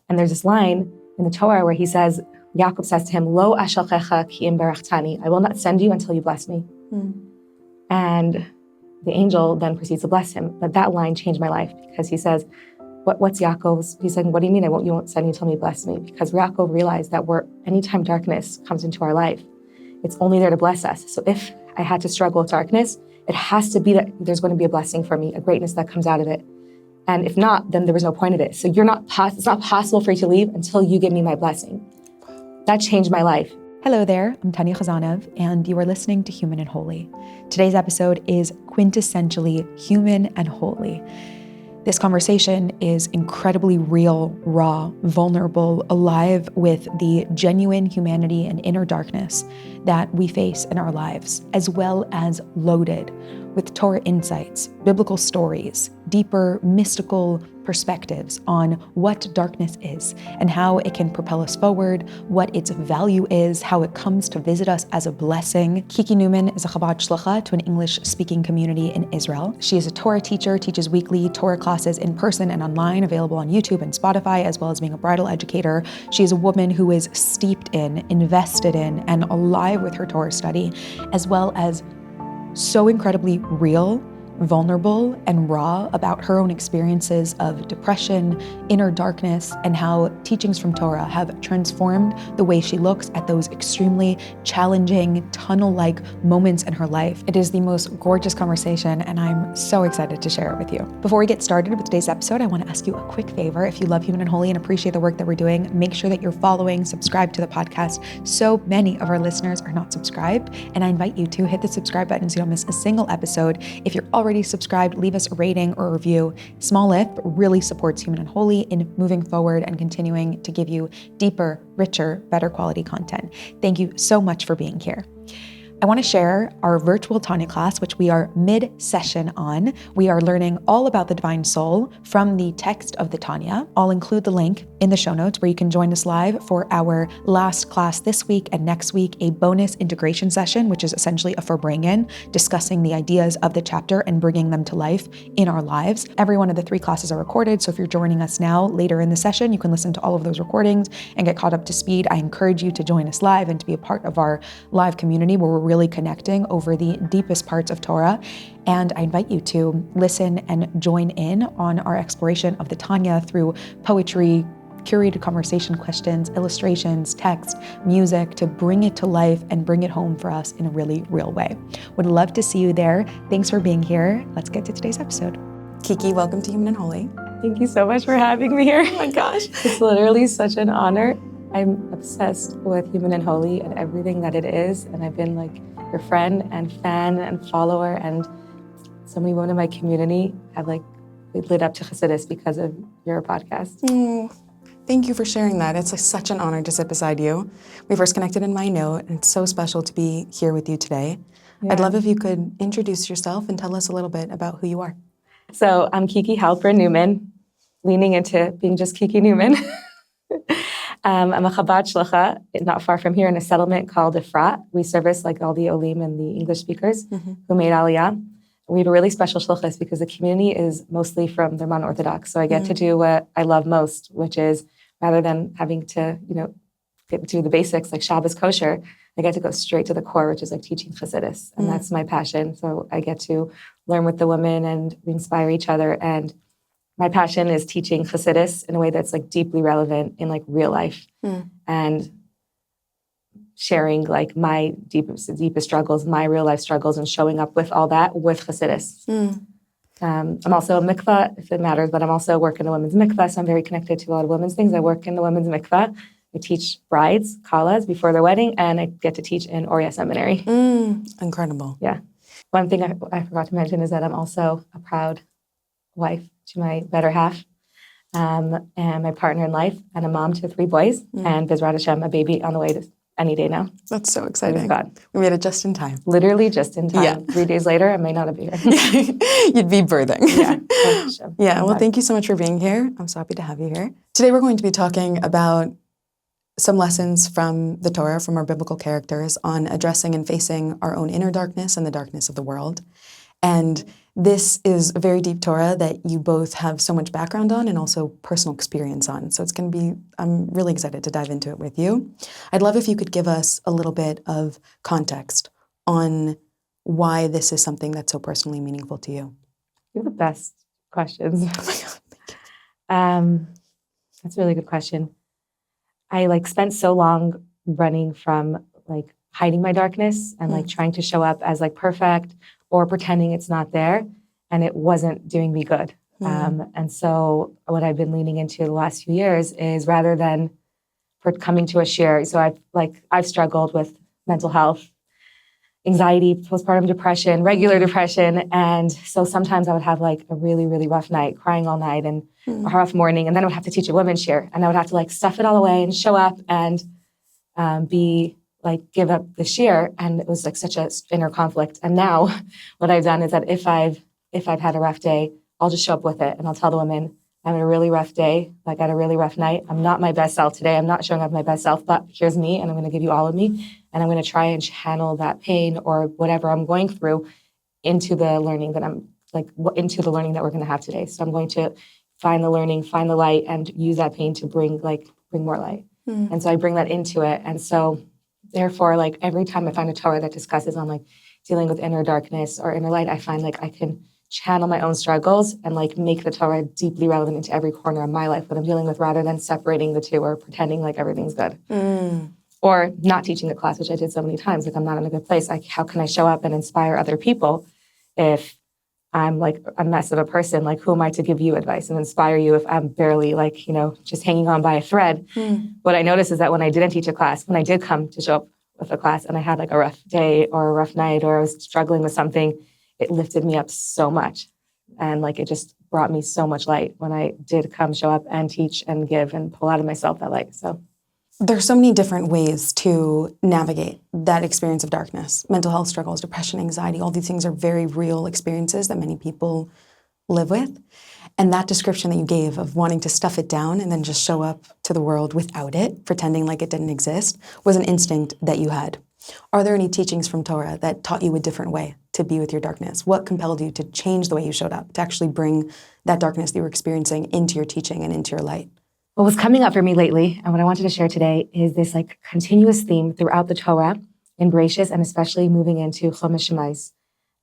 And there's this line in the Torah where he says, Yaakov says to him, Lo ashalchecha ki im barachtani. I will not send you until you bless me. And the angel then proceeds to bless him. But that line changed my life because he says, what's Yaakov's? He said, what do you mean you won't send you until you bless me? Because Yaakov realized that anytime darkness comes into our life, it's only there to bless us. So if I had to struggle with darkness, it has to be that there's going to be a blessing for me, a greatness that comes out of it. And if not, then there was no point of it. So it's not possible for you to leave until you give me my blessing. That changed my life. Hello there, I'm Tanya Khazanov, and you are listening to Human and Holy. Today's episode is quintessentially human and holy. This conversation is incredibly real, raw, vulnerable, alive with the genuine humanity and inner darkness that we face in our lives, as well as loaded with Torah insights, biblical stories, deeper mystical perspectives on what darkness is and how it can propel us forward, what its value is, how it comes to visit us as a blessing. Kiki Newman is a Chabad Shlucha to an English-speaking community in Israel. She is a Torah teacher, teaches weekly Torah classes in person and online, available on YouTube and Spotify, as well as being a bridal educator. She is a woman who is steeped in, invested in, and alive with her Torah study, as well as so incredibly real, vulnerable, and raw about her own experiences of depression, inner darkness, and how teachings from Torah have transformed the way she looks at those extremely challenging, tunnel-like moments in her life. It is the most gorgeous conversation, and I'm so excited to share it with you. Before we get started with today's episode, I want to ask you a quick favor. If you love Human and Holy and appreciate the work that we're doing, make sure that you're following, subscribe to the podcast. So many of our listeners are not subscribed, and I invite you to hit the subscribe button so you don't miss a single episode. If you're already subscribed, leave us a rating or a review. Small lift, but really supports Human and Holy in moving forward and continuing to give you deeper, richer, better quality content. Thank you so much for being here. I want to share our virtual Tanya class, which we are mid-session on. We are learning all about the divine soul from the text of the Tanya. I'll include the link in the show notes where you can join us live for our last class this week and next week, a bonus integration session, which is essentially a Verbringen, discussing the ideas of the chapter and bringing them to life in our lives. Every one of the 3 classes are recorded, so if you're joining us now later in the session, you can listen to all of those recordings and get caught up to speed. I encourage you to join us live and to be a part of our live community where we're really connecting over the deepest parts of Torah. And I invite you to listen and join in on our exploration of the Tanya through poetry, curated conversation questions, illustrations, text, music, to bring it to life and bring it home for us in a really real way. Would love to see you there. Thanks for being here. Let's get to today's episode. Kiki, welcome to Human and Holy. Thank you so much for having me here. Oh my gosh. It's literally such an honor. I'm obsessed with Human and Holy and everything that it is. And I've been like your friend and fan and follower, and so many women in my community have lit up to Chassidus because of your podcast. Thank you for sharing that. It's such an honor to sit beside you. We first connected in my note, and it's so special to be here with you today. Yeah. I'd love if you could introduce yourself and tell us a little bit about who you are. So I'm Kiki Newman, leaning into being just Kiki Newman. I'm a Chabad Shlucha, not far from here, in a settlement called Efrat. We service all the Olim and the English speakers who made Aliyah. We have a really special shluchas because the community is mostly from the non-Orthodox. So I get to do what I love most, which is rather than having to, do the basics like Shabbos kosher, I get to go straight to the core, which is teaching Chassidus. And that's my passion. So I get to learn with the women and we inspire each other. And my passion is teaching Chassidus in a way that's deeply relevant in real life and sharing my deepest struggles, my real life struggles, and showing up with all that with Chassidus. I'm also a mikvah, if it matters, but I'm also working in the women's mikvah, so I'm very connected to a lot of women's things. I work in the women's mikvah. I teach brides, kalas, before their wedding, and I get to teach in Oria Seminary. Incredible. Yeah. One thing I forgot to mention is that I'm also a proud wife to my better half, and my partner in life, and a mom to 3 boys, and Bezrat Hashem, a baby on the way to any day now. That's so exciting. God. We made it just in time. Literally just in time. Yeah. 3 days later, I may not be here. You'd be birthing. Yeah. Yeah, well, thank you so much for being here. I'm so happy to have you here. Today we're going to be talking about some lessons from the Torah, from our biblical characters, on addressing and facing our own inner darkness and the darkness of the world. And this is a very deep Torah that you both have so much background on and also personal experience on. So it's going to be, I'm really excited to dive into it with you. I'd love if you could give us a little bit of context on why this is something that's so personally meaningful to you. You're the best questions. Oh my God, thank you. That's a really good question. I spent so long running from hiding my darkness and trying to show up as perfect or pretending it's not there, and it wasn't doing me good. And so what I've been leaning into the last few years is rather than for coming to a share. So I've struggled with mental health, anxiety, postpartum depression, regular depression. And so sometimes I would have a really, really rough night, crying all night and a rough morning. And then I would have to teach a women's share, and I would have to stuff it all away and show up and give up the share. And it was such a inner conflict. And now what I've done is that if I've had a rough day, I'll just show up with it. And I'll tell the women, I'm had a really rough day, I had a really rough night. I'm not my best self today. I'm not showing up my best self, but here's me, and I'm going to give you all of me. And I'm going to try and channel that pain or whatever I'm going through into the learning that into the learning that we're going to have today. So I'm going to find the learning, find the light, and use that pain to bring more light. And so I bring that into it. And so therefore, every time I find a Torah that discusses on dealing with inner darkness or inner light, I find I can channel my own struggles and make the Torah deeply relevant into every corner of my life that I'm dealing with, rather than separating the two or pretending everything's good. Or not teaching the class, which I did so many times. I'm not in a good place. How can I show up and inspire other people if I'm a mess of a person? Who am I to give you advice and inspire you if I'm barely just hanging on by a thread? What I noticed is that when I didn't teach a class, when I did come to show up with a class and I had a rough day or a rough night or I was struggling with something, it lifted me up so much. And it just brought me so much light when I did come show up and teach and give and pull out of myself that light. So there's so many different ways to navigate that experience of darkness. Mental health struggles, depression, anxiety, all these things are very real experiences that many people live with. And that description that you gave of wanting to stuff it down and then just show up to the world without it, pretending like it didn't exist, was an instinct that you had. Are there any teachings from Torah that taught you a different way to be with your darkness? What compelled you to change the way you showed up, to actually bring that darkness that you were experiencing into your teaching and into your light? What was coming up for me lately, and what I wanted to share today, is this continuous theme throughout the Torah, in Bereshis, and especially moving into Chumash Shemais,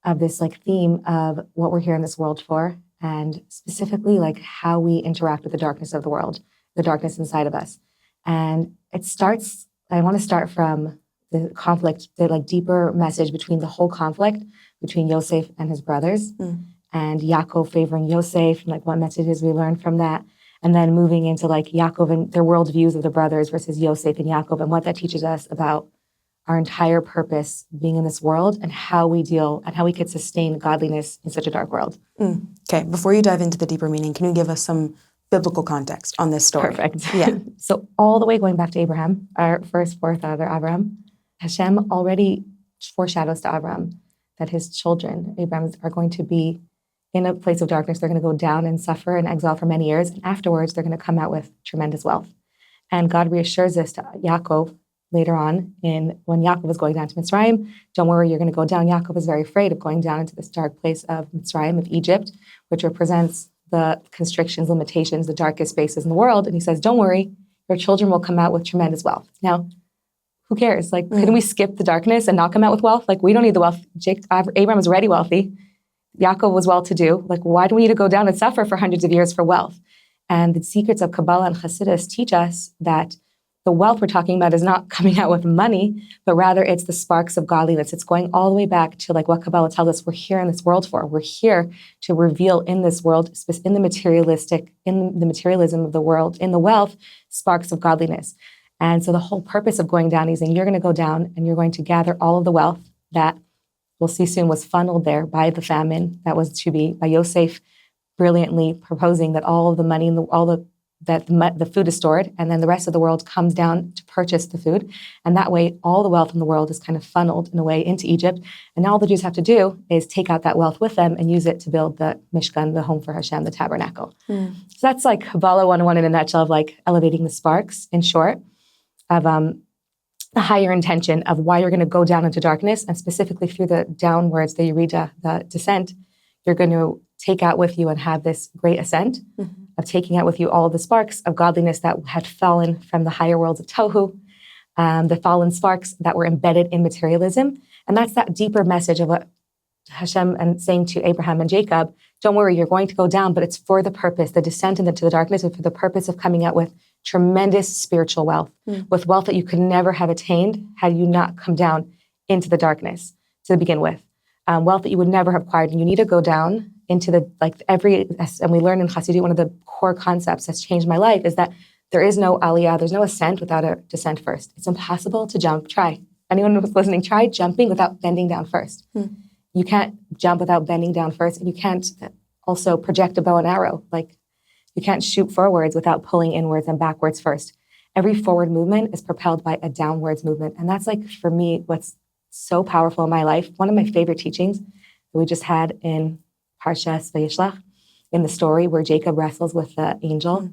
of this theme of what we're here in this world for, and specifically how we interact with the darkness of the world, the darkness inside of us. And I want to start from the conflict, the deeper message between the whole conflict between Yosef and his brothers, and Yaakov favoring Yosef, and what messages we learn from that. And then moving into Yaakov and their worldviews of the brothers versus Yosef and Yaakov, and what that teaches us about our entire purpose being in this world and how we deal and how we could sustain godliness in such a dark world. Okay, before you dive into the deeper meaning, can you give us some biblical context on this story? Perfect. Yeah. So all the way going back to Abraham, our first forefather, Abraham, Hashem already foreshadows to Abraham that his children, Abraham, are going to be in a place of darkness. They're going to go down and suffer in exile for many years. And afterwards, they're going to come out with tremendous wealth. And God reassures this to Yaakov later on when Yaakov was going down to Mitzrayim. Don't worry, you're going to go down. Yaakov is very afraid of going down into this dark place of Mitzrayim, of Egypt, which represents the constrictions, limitations, the darkest spaces in the world. And he says, don't worry, your children will come out with tremendous wealth. Now, who cares? Couldn't we skip the darkness and not come out with wealth? We don't need the wealth. Abraham was already wealthy. Yaakov was well-to-do. Why do we need to go down and suffer for hundreds of years for wealth? And the secrets of Kabbalah and Chassidus teach us that the wealth we're talking about is not coming out with money, but rather it's the sparks of godliness. It's going all the way back to what Kabbalah tells us we're here in this world for. We're here to reveal in this world, in the materialism of the world, in the wealth, sparks of godliness. And so the whole purpose of going down is saying you're going to go down and you're going to gather all of the wealth that we'll see soon was funneled there by the famine that was to be, by Yosef brilliantly proposing that all of the money and the food is stored, and then the rest of the world comes down to purchase the food. And that way, all the wealth in the world is kind of funneled in a way into Egypt. And now all the Jews have to do is take out that wealth with them and use it to build the Mishkan, the home for Hashem, the tabernacle. So that's Kabbalah 101 in a nutshell of elevating the sparks, in short, of the higher intention of why you're going to go down into darkness, and specifically through the downwards, the Yerida, the descent, you're going to take out with you and have this great ascent of taking out with you all of the sparks of godliness that had fallen from the higher worlds of Tohu, the fallen sparks that were embedded in materialism. And that's that deeper message of what Hashem and saying to Abraham and Jacob, don't worry, you're going to go down, but it's for the purpose, the descent into the darkness is for the purpose of coming out with tremendous spiritual wealth, with wealth that you could never have attained had you not come down into the darkness to begin with. Wealth that you would never have acquired. And you need to go down into the, and we learn in Chassidut, one of the core concepts that's changed my life is that there is no aliyah, there's no ascent without a descent first. It's impossible to jump. Try. Anyone who's listening, try jumping without bending down first. You can't jump without bending down first, and you can't also project a bow and arrow. Like, you can't shoot forwards without pulling inwards and backwards first. Every forward movement is propelled by a downwards movement. And that's like, for me, what's so powerful in my life. One of my favorite teachings that we just had in Parshas Vayishlach, in the story where Jacob wrestles with the angel,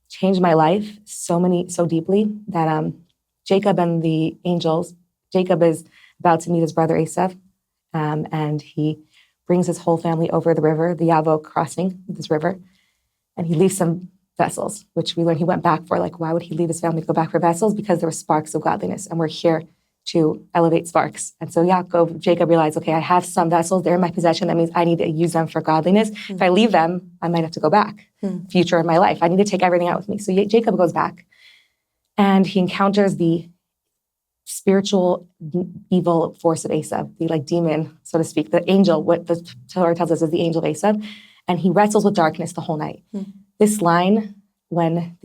changed my life so deeply that Jacob and the angels, Jacob is about to meet his brother Yosef, and he brings his whole family over the river, the Yavok crossing this river, and he leaves some vessels, which we learned he went back for. Like, why would he leave his family to go back for vessels? Because there were sparks of godliness, and we're here to elevate sparks. And so Jacob realized, okay, I have some vessels, they're in my possession. That means I need to use them for godliness. If I leave them, I might have to go back. Future in my life, I need to take everything out with me. So Jacob goes back, and he encounters the spiritual evil force of Esav, the demon, so to speak, the angel, what the Torah tells us is the angel of Esav, and he wrestles with darkness the whole night. This line, when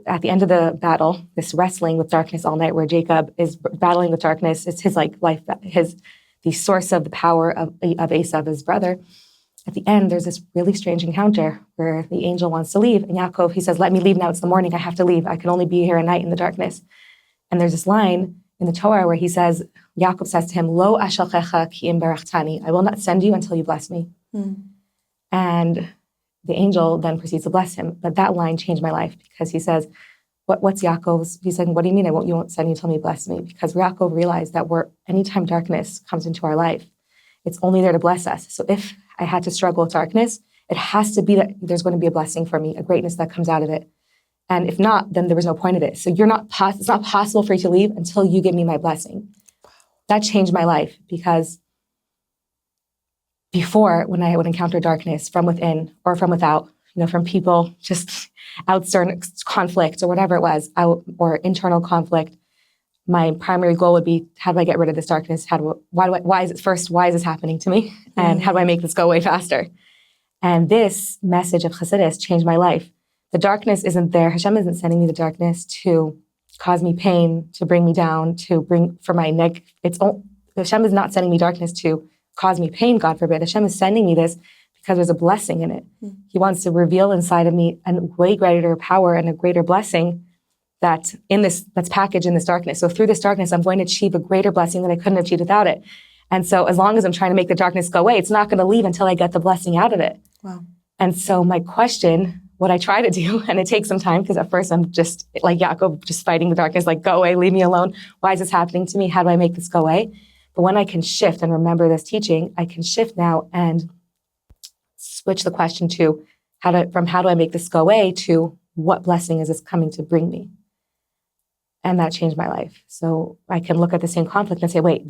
at the end of the battle, this wrestling with darkness all night, where Jacob is battling with darkness, it's his life, the source of the power of Esav, his brother. At the end, there's this really strange encounter where the angel wants to leave, and Yaakov, he says, let me leave now, it's the morning, I have to leave, I can only be here at night in the darkness. And there's this line in the Torah where he says, Yaakov says to him, Lo ashalchecha ki im barachtani, I will not send you until you bless me. And the angel then proceeds to bless him. But that line changed my life, because he says, what's Yaakov's? He said, what do you mean you won't send you until you bless me? Because Yaakov realized that anytime darkness comes into our life, it's only there to bless us. So if I had to struggle with darkness, it has to be that there's going to be a blessing for me, a greatness that comes out of it. And if not, then there was no point of it. So it's not possible for you to leave until you give me my blessing. That changed my life, because before, when I would encounter darkness from within or from without, from people, just external conflict or whatever it was, or internal conflict, my primary goal would be, how do I get rid of this darkness? Why is this happening to me? And how do I make this go away faster? And this message of Chassidus changed my life. The darkness isn't there. Hashem isn't sending me the darkness to cause me pain, to bring me down, to bring for my neck. Hashem is not sending me darkness to cause me pain, God forbid. Hashem is sending me this because there's a blessing in it. He wants to reveal inside of me a way greater power and a greater blessing that's packaged in this darkness. So through this darkness, I'm going to achieve a greater blessing that I couldn't have achieved without it. And so as long as I'm trying to make the darkness go away, it's not going to leave until I get the blessing out of it. Wow. And so my question, what I try to do, and it takes some time, because at first I'm just like Yaakov, just fighting the darkness, like, go away, leave me alone. Why is this happening to me? How do I make this go away? But when I can shift and remember this teaching, I can shift now and switch the question to how do I make this go away to what blessing is this coming to bring me? And that changed my life. So I can look at the same conflict and say, wait,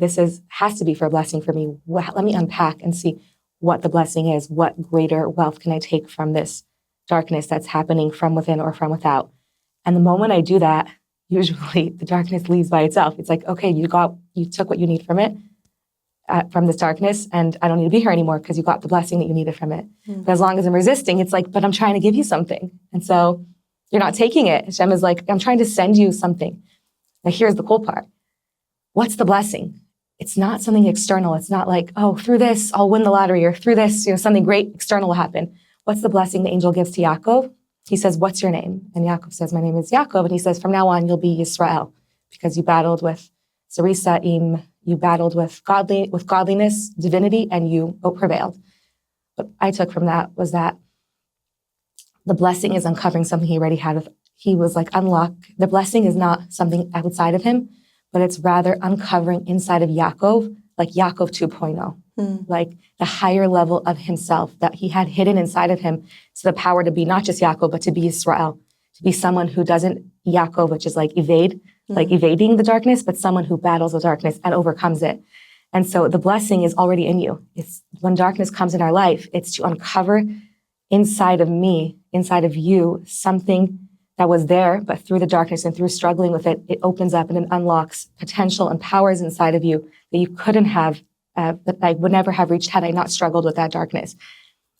has to be for a blessing for me. Let me unpack and see what the blessing is. What greater wealth can I take from this darkness that's happening from within or from without? And the moment I do that, usually the darkness leaves by itself. It's like, okay, you took what you need from it, from this darkness, and I don't need to be here anymore because you got the blessing that you needed from it. But as long as I'm resisting, it's like, but I'm trying to give you something. And so you're not taking it. Hashem is like, I'm trying to send you something. Now here's the cool part. What's the blessing? It's not something external. It's not like, oh, through this, I'll win the lottery, or through this, something great external will happen. What's the blessing the angel gives to Yaakov? He says, what's your name? And Yaakov says, my name is Yaakov. And he says, from now on, you'll be Yisrael, because you battled with Sarisaim, you battled with godliness, divinity, and you prevailed. What I took from that was that the blessing is uncovering something he already had. He was like, unlock. The blessing is not something outside of him. but it's rather uncovering inside of Yaakov, like Yaakov 2.0, like the higher level of himself that he had hidden inside of him. So the power to be not just Yaakov, but to be Israel, to be someone who doesn't Yaakov, which is like evading the darkness, but someone who battles the darkness and overcomes it. And so the blessing is already in you. It's when darkness comes in our life, it's to uncover inside of me, inside of you, something that was there, but through the darkness and through struggling with it, it opens up and it unlocks potential and powers inside of you that you couldn't have, that I would never have reached had I not struggled with that darkness.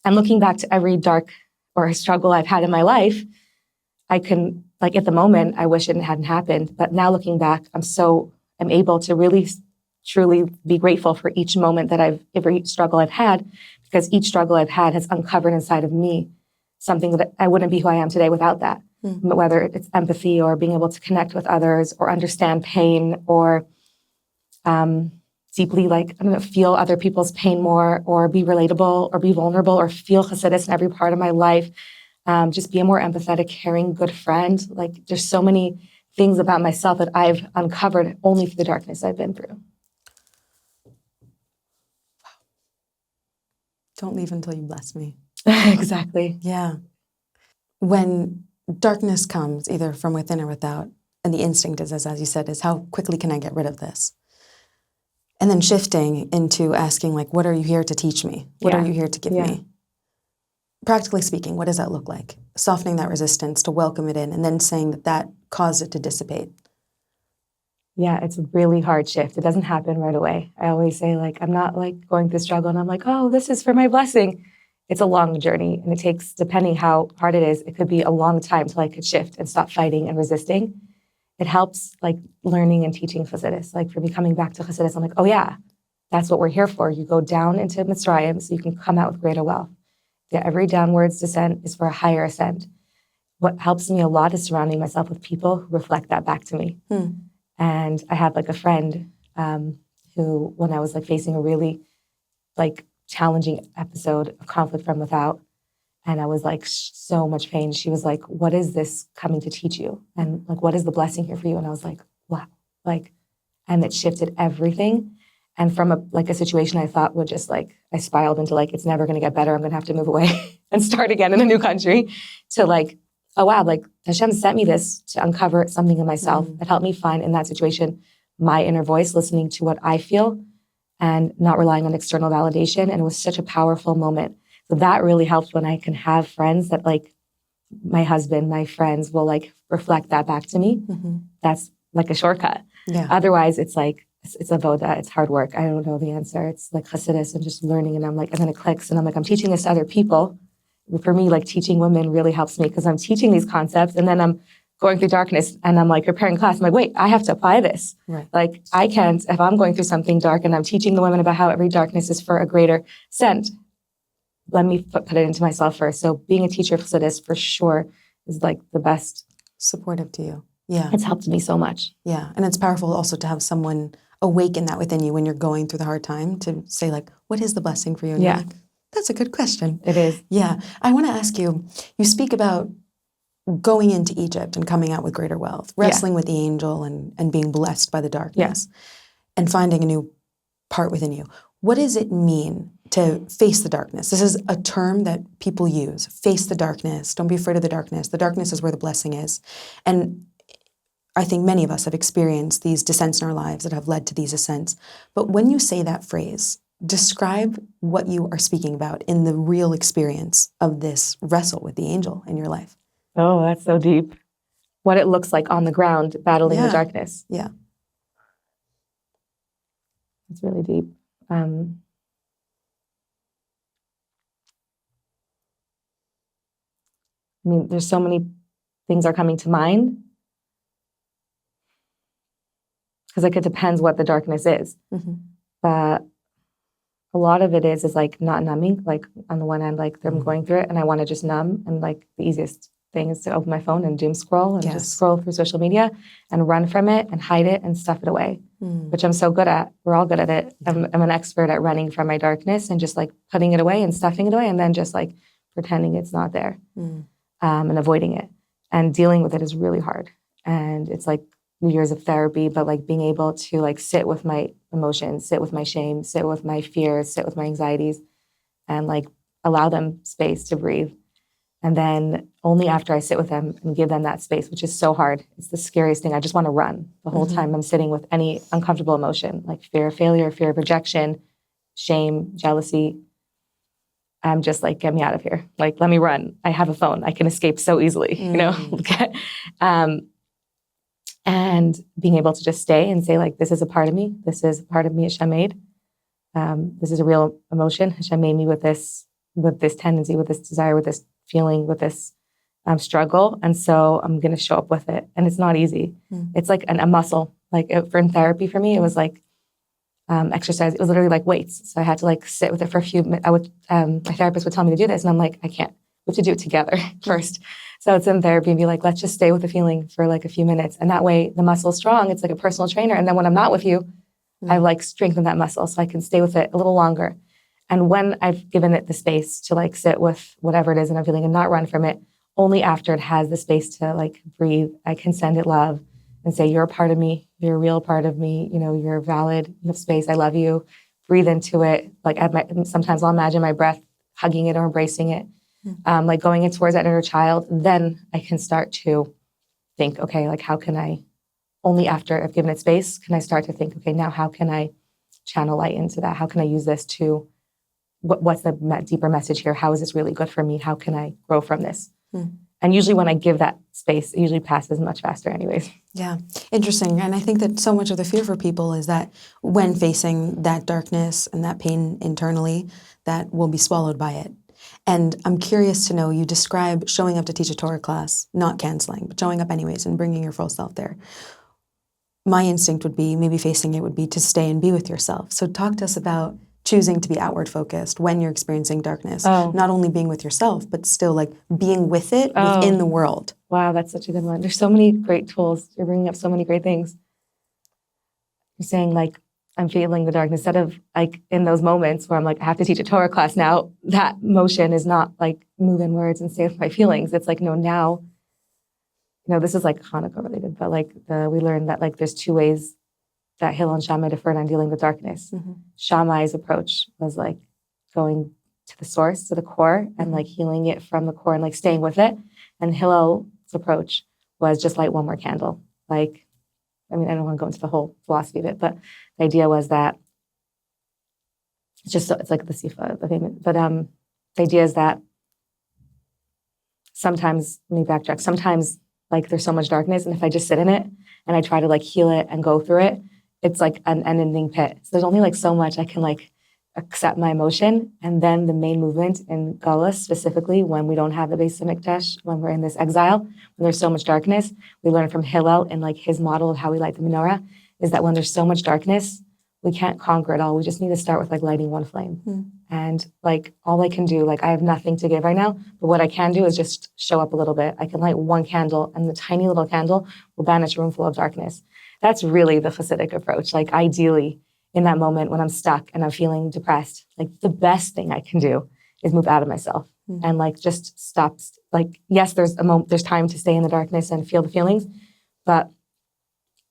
And looking back to every dark or struggle I've had in my life, I can, like at the moment, I wish it hadn't happened. But now looking back, I'm able to really, truly be grateful for each moment that every struggle I've had, because each struggle I've had has uncovered inside of me something that I wouldn't be who I am today without that. But whether it's empathy or being able to connect with others or understand pain or deeply, like, I don't know, feel other people's pain more or be relatable or be vulnerable or feel Chassidus in every part of my life. Just be a more empathetic, caring, good friend. Like there's so many things about myself that I've uncovered only through the darkness I've been through. Don't leave until you bless me. Exactly. Yeah. When darkness comes, either from within or without, and the instinct is, as you said, is how quickly can I get rid of this? And then shifting into asking, like, what are you here to teach me? What are you here to give me? Practically speaking, what does that look like? Softening that resistance to welcome it in and then saying that caused it to dissipate. Yeah, it's a really hard shift. It doesn't happen right away. I always say, like, I'm not like going through struggle and I'm like, oh, this is for my blessing. It's a long journey, and it takes, depending how hard it is, it could be a long time till I could shift and stop fighting and resisting. It helps, like, learning and teaching Chassidus. Like, for me coming back to Chassidus, I'm like, oh yeah, that's what we're here for. You go down into Mitzrayim so you can come out with greater wealth. Yeah, every downwards descent is for a higher ascent. What helps me a lot is surrounding myself with people who reflect that back to me. And I had like a friend who, when I was like facing a really like challenging episode of conflict from without, and I was like so much pain, she was like, what is this coming to teach you? And like, what is the blessing here for you? And I was like, wow, like, and it shifted everything. And from a situation I thought would just like, I spiraled into like, it's never going to get better. I'm going to have to move away and start again in a new country, to like, oh wow, like Hashem sent me this to uncover something in myself that helped me find in that situation my inner voice, listening to what I feel and not relying on external validation. And it was such a powerful moment. So that really helped when I can have friends that like my husband, my friends will like reflect that back to me. That's like a shortcut. Yeah. Otherwise it's like, it's avoda, it's hard work. I don't know the answer. It's like Chassidus and just learning. And I'm like, and then it clicks and I'm like, I'm teaching this to other people. For me, like teaching women really helps me because I'm teaching these concepts and then I'm going through darkness and I'm like preparing class. I'm like, wait, I have to apply this. Right. Like I can't, if I'm going through something dark and I'm teaching the women about how every darkness is for a greater ascent, let me put it into myself first. So being a teacher of Chassidus for sure is like the best. Supportive to you. Yeah. It's helped me so much. Yeah. And it's powerful also to have someone awaken that within you when you're going through the hard time, to say like, what is the blessing for you? And you're like, that's a good question. It is. Yeah. I want to ask you, you speak about going into Egypt and coming out with greater wealth, wrestling with the angel and being blessed by the darkness and finding a new part within you. What does it mean to face the darkness? This is a term that people use. Face the darkness. Don't be afraid of the darkness. The darkness is where the blessing is. And I think many of us have experienced these descents in our lives that have led to these ascents. But when you say that phrase, describe what you are speaking about in the real experience of this wrestle with the angel in your life. Oh, that's so deep. What it looks like on the ground, battling the darkness. Yeah. It's really deep. I mean, there's so many things are coming to mind. Because like it depends what the darkness is. But a lot of it is like not numbing. Like on the one hand, like I'm going through it and I want to just numb. And like the easiest thing is to open my phone and doom scroll and just scroll through social media and run from it and hide it and stuff it away, which I'm so good at. We're all good at it. I'm an expert at running from my darkness and just like putting it away and stuffing it away and then just like pretending it's not there and avoiding it. And dealing with it is really hard. And it's like years of therapy, but like being able to like sit with my emotions, sit with my shame, sit with my fears, sit with my anxieties, and like allow them space to breathe. And then only after I sit with them and give them that space, which is so hard, it's the scariest thing. I just want to run the whole time I'm sitting with any uncomfortable emotion, like fear of failure, fear of rejection, shame, jealousy. I'm just like, get me out of here. Like, let me run. I have a phone. I can escape so easily, you know? And being able to just stay and say, like, this is a part of me. This is a part of me Hashem made. This is a real emotion. Hashem made me with this tendency, with this desire, with this feeling, with this struggle. And so I'm going to show up with it. And it's not easy. It's like a muscle. Like in therapy for me, it was like exercise. It was literally like weights. So I had to like sit with it for a few minutes. My therapist would tell me to do this. And I'm like, I can't. We have to do it together first. So it's in therapy and be like, let's just stay with the feeling for like a few minutes. And that way the muscle's strong. It's like a personal trainer. And then when I'm not with you, I like strengthen that muscle so I can stay with it a little longer. And when I've given it the space to like sit with whatever it is and I'm feeling and not run from it, only after it has the space to like breathe, I can send it love and say, you're a part of me. You're a real part of me. You know, you're valid. You have space. I love you. Breathe into it. Like sometimes I'll imagine my breath hugging it or embracing it. Like going in towards that inner child. Then I can start to think, okay, like how can I, only after I've given it space, can I start to think, okay, now how can I channel light into that? How can I use this to, what's the deeper message here? How is this really good for me? How can I grow from this? And usually when I give that space, it usually passes much faster anyways. Yeah, interesting. And I think that so much of the fear for people is that when facing that darkness and that pain internally, that will be swallowed by it. And I'm curious to know, you describe showing up to teach a Torah class, not canceling, but showing up anyways and bringing your full self there. My instinct would be, maybe facing it would be to stay and be with yourself. So talk to us about choosing to be outward focused when you're experiencing darkness, not only being with yourself, but still like being with it within the world. Wow, that's such a good one. There's so many great tools. You're bringing up so many great things. You're saying like, I'm feeling the darkness, instead of like in those moments where I'm like, I have to teach a Torah class now, that motion is not like move in words and stay with my feelings. It's like, no, now, you know, this is like Hanukkah related, but like we learned that like there's two ways that Hillel and Shammai differed on dealing with darkness. Shammai's approach was like going to the source, to the core, and like healing it from the core and like staying with it. And Hillel's approach was just light one more candle. Like, I mean, I don't want to go into the whole philosophy of it, but the idea was that it's like the sifa, but the idea is that sometimes, let me backtrack, sometimes like there's so much darkness, and if I just sit in it and I try to like heal it and go through it, it's like an unending pit. So there's only like so much I can like accept my emotion. And then the main movement in Galus, specifically when we don't have the Beis Hamikdash, when we're in this exile, when there's so much darkness, we learn from Hillel and like his model of how we light the menorah is that when there's so much darkness, we can't conquer it all. We just need to start with like lighting one flame. And like all I can do, like I have nothing to give right now, but what I can do is just show up a little bit. I can light one candle, and the tiny little candle will banish a room full of darkness. That's really the Chassidic approach. Like ideally, in that moment when I'm stuck and I'm feeling depressed, like the best thing I can do is move out of myself and like just stop. Like, yes, there's a moment, there's time to stay in the darkness and feel the feelings, but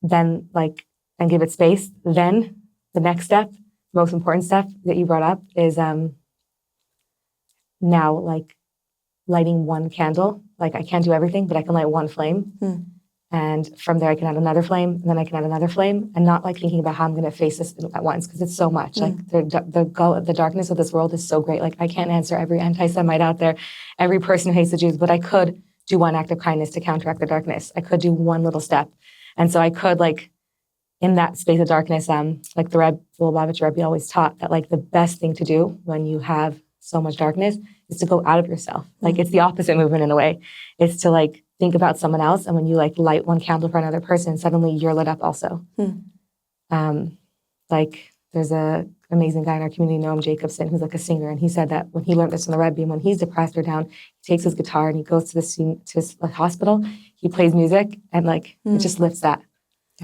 then like, and give it space. Then the next step, most important step that you brought up is now like lighting one candle. Like I can't do everything, but I can light one flame. And from there I can add another flame, and then I can add another flame, and not like thinking about how I'm going to face this at once, because it's so much. Like the darkness of this world is so great. Like I can't answer every anti-Semite out there, every person who hates the Jews, but I could do one act of kindness to counteract the darkness. I could do one little step. And so I could like, in that space of darkness, like the Lubavitcher Rebbe always taught that like the best thing to do when you have so much darkness is to go out of yourself. Like it's the opposite movement in a way. It's to like think about someone else, and when you like light one candle for another person, suddenly you're lit up also. Like there's a amazing guy in our community, Noam Jacobson, who's like a singer, and he said that when he learned this from the Rebbe, when he's depressed or down, he takes his guitar and he goes to his hospital, he plays music, and like it just lifts that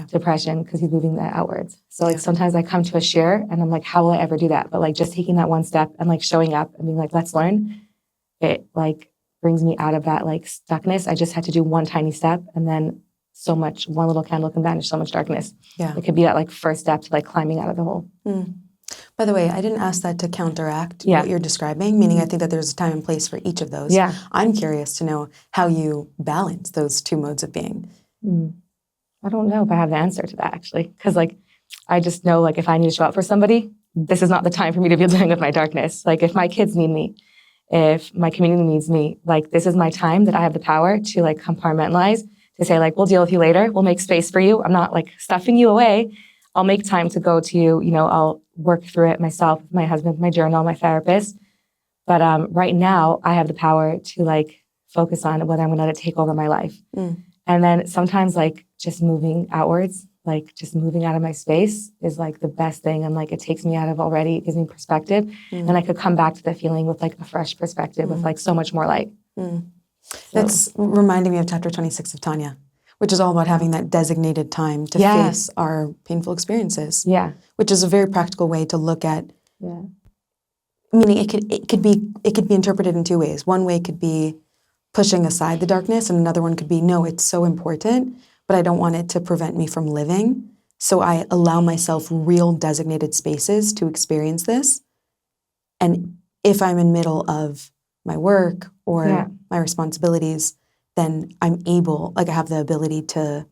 depression because he's moving that outwards. So like sometimes I come to a share and I'm like, how will I ever do that? But like just taking that one step and like showing up and being like, let's learn, it like brings me out of that like stuckness. I just had to do one tiny step, and then so much, one little candle can banish so much darkness. Yeah. It could be that like first step to like climbing out of the hole. By the way, I didn't ask that to counteract Yeah. what you're describing, meaning I think that there's a time and place for each of those. Yeah. I'm curious to know how you balance those two modes of being. I don't know if I have the answer to that actually. Because like, I just know like if I need to show up for somebody, this is not the time for me to be dealing with my darkness. Like if my kids need me, if my community needs me, like this is my time that I have the power to like compartmentalize, to say like, we'll deal with you later. We'll make space for you. I'm not like stuffing you away. I'll make time to go to you. You know, I'll work through it myself, with my husband, my journal, my therapist. But right now I have the power to like focus on whether I'm going to let it take over my life. And then sometimes like just moving outwards, like just moving out of my space is like the best thing. And like, it takes me out of already, it gives me perspective. And I could come back to the feeling with like a fresh perspective with like so much more light. That's reminding me of chapter 26 of Tanya, which is all about having that designated time to face our painful experiences. Yeah. Which is a very practical way to look at, meaning it could be interpreted in two ways. One way could be pushing aside the darkness, and another one could be, no, it's so important, but I don't want it to prevent me from living. So I allow myself real designated spaces to experience this. And if I'm in middle of my work or my responsibilities, then I'm able, like I have the ability to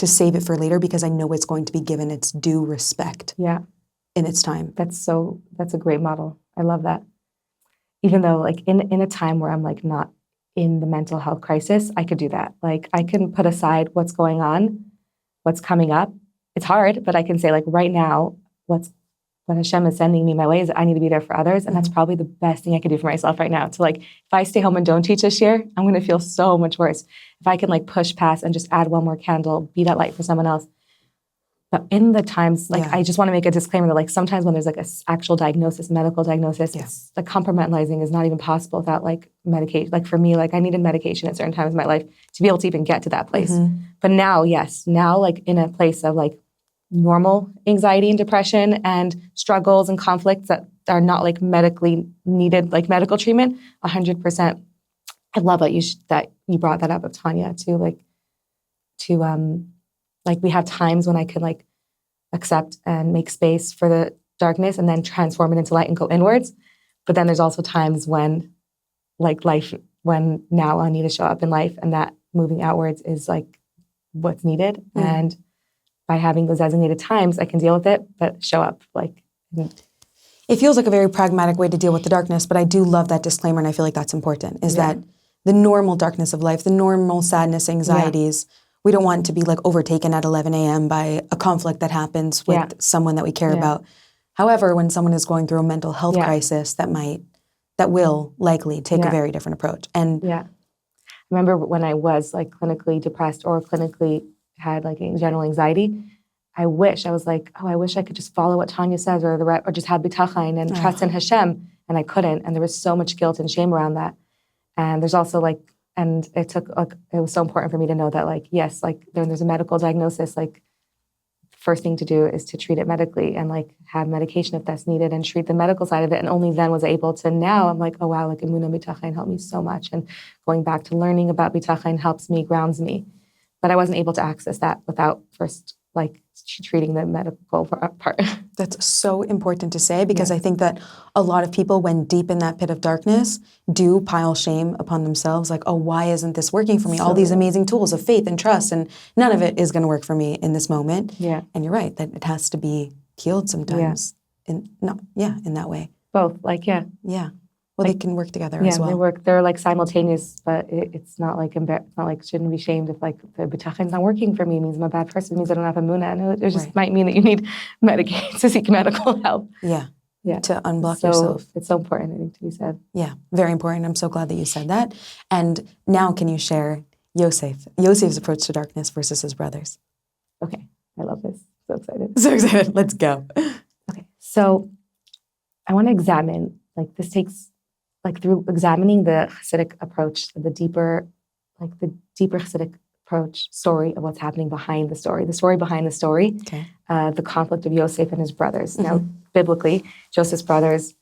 save it for later because I know it's going to be given its due respect in its time. That's a great model. I love that. Even though like in a time where I'm like not in the mental health crisis, I could do that. Like I can put aside what's going on, what's coming up. It's hard, but I can say like right now, what Hashem is sending me my way is that I need to be there for others. And that's probably the best thing I could do for myself right now. To like, if I stay home and don't teach this year, I'm going to feel so much worse. If I can like push past and just add one more candle, be that light for someone else. But in the times, like, I just want to make a disclaimer that like sometimes when there's like an actual diagnosis, medical diagnosis, it's like compartmentalizing is not even possible without like medication. Like for me, like I needed medication at certain times in my life to be able to even get to that place. But now, now like in a place of like normal anxiety and depression and struggles and conflicts that are not like medically needed, like medical treatment, 100%. I love that you brought that up of Tanya too, like we have times when I can like accept and make space for the darkness and then transform it into light and go inwards. But then there's also times when like life, when now I need to show up in life and that moving outwards is like what's needed. And by having those designated times, I can deal with it, but show up like. It feels like a very pragmatic way to deal with the darkness, but I do love that disclaimer and I feel like that's important, is that the normal darkness of life, the normal sadness, anxieties, we don't want to be like overtaken at 11 a.m. by a conflict that happens with someone that we care about. However, when someone is going through a mental health crisis, that will likely take a very different approach. And I remember when I was like clinically depressed or clinically had like general anxiety, I wish I could just follow what Tanya says or just have bitachon and trust in Hashem. And I couldn't. And there was so much guilt and shame around that. And there's also like, and it was so important for me to know that like, yes, like there's a medical diagnosis, like first thing to do is to treat it medically and like have medication if that's needed and treat the medical side of it. And only then was able to, now I'm like, oh wow, like Emunah bitachon helped me so much. And going back to learning about bitachon helps me, grounds me. But I wasn't able to access that without first like treating the medical part. That's so important to say because I think that a lot of people, when deep in that pit of darkness, do pile shame upon themselves. Like, oh, why isn't this working for me? All these amazing tools of faith and trust, and none of it is going to work for me in this moment. Yeah. And you're right, that it has to be healed sometimes. In that way. Both, like, Yeah. Well, they can work together as well. They work. They're like simultaneous, but it's not like it's not like shouldn't be shamed if like the bitachon's not working for me. It means I'm a bad person. It means I don't have emunah. And it just might mean that you need to seek medical help. Yeah. To unblock yourself. It's so important, I think, to be said. Yeah, very important. I'm so glad that you said that. And now, can you share Yosef's approach to darkness versus his brothers? Okay, I love this. So excited. So excited. Let's go. Okay, so I want to examine. Like this takes. Like through examining the Chassidic approach, the deeper Chassidic approach, story of what's happening behind the story behind the story, the conflict of Yosef and his brothers. Now, biblically, Joseph's brothers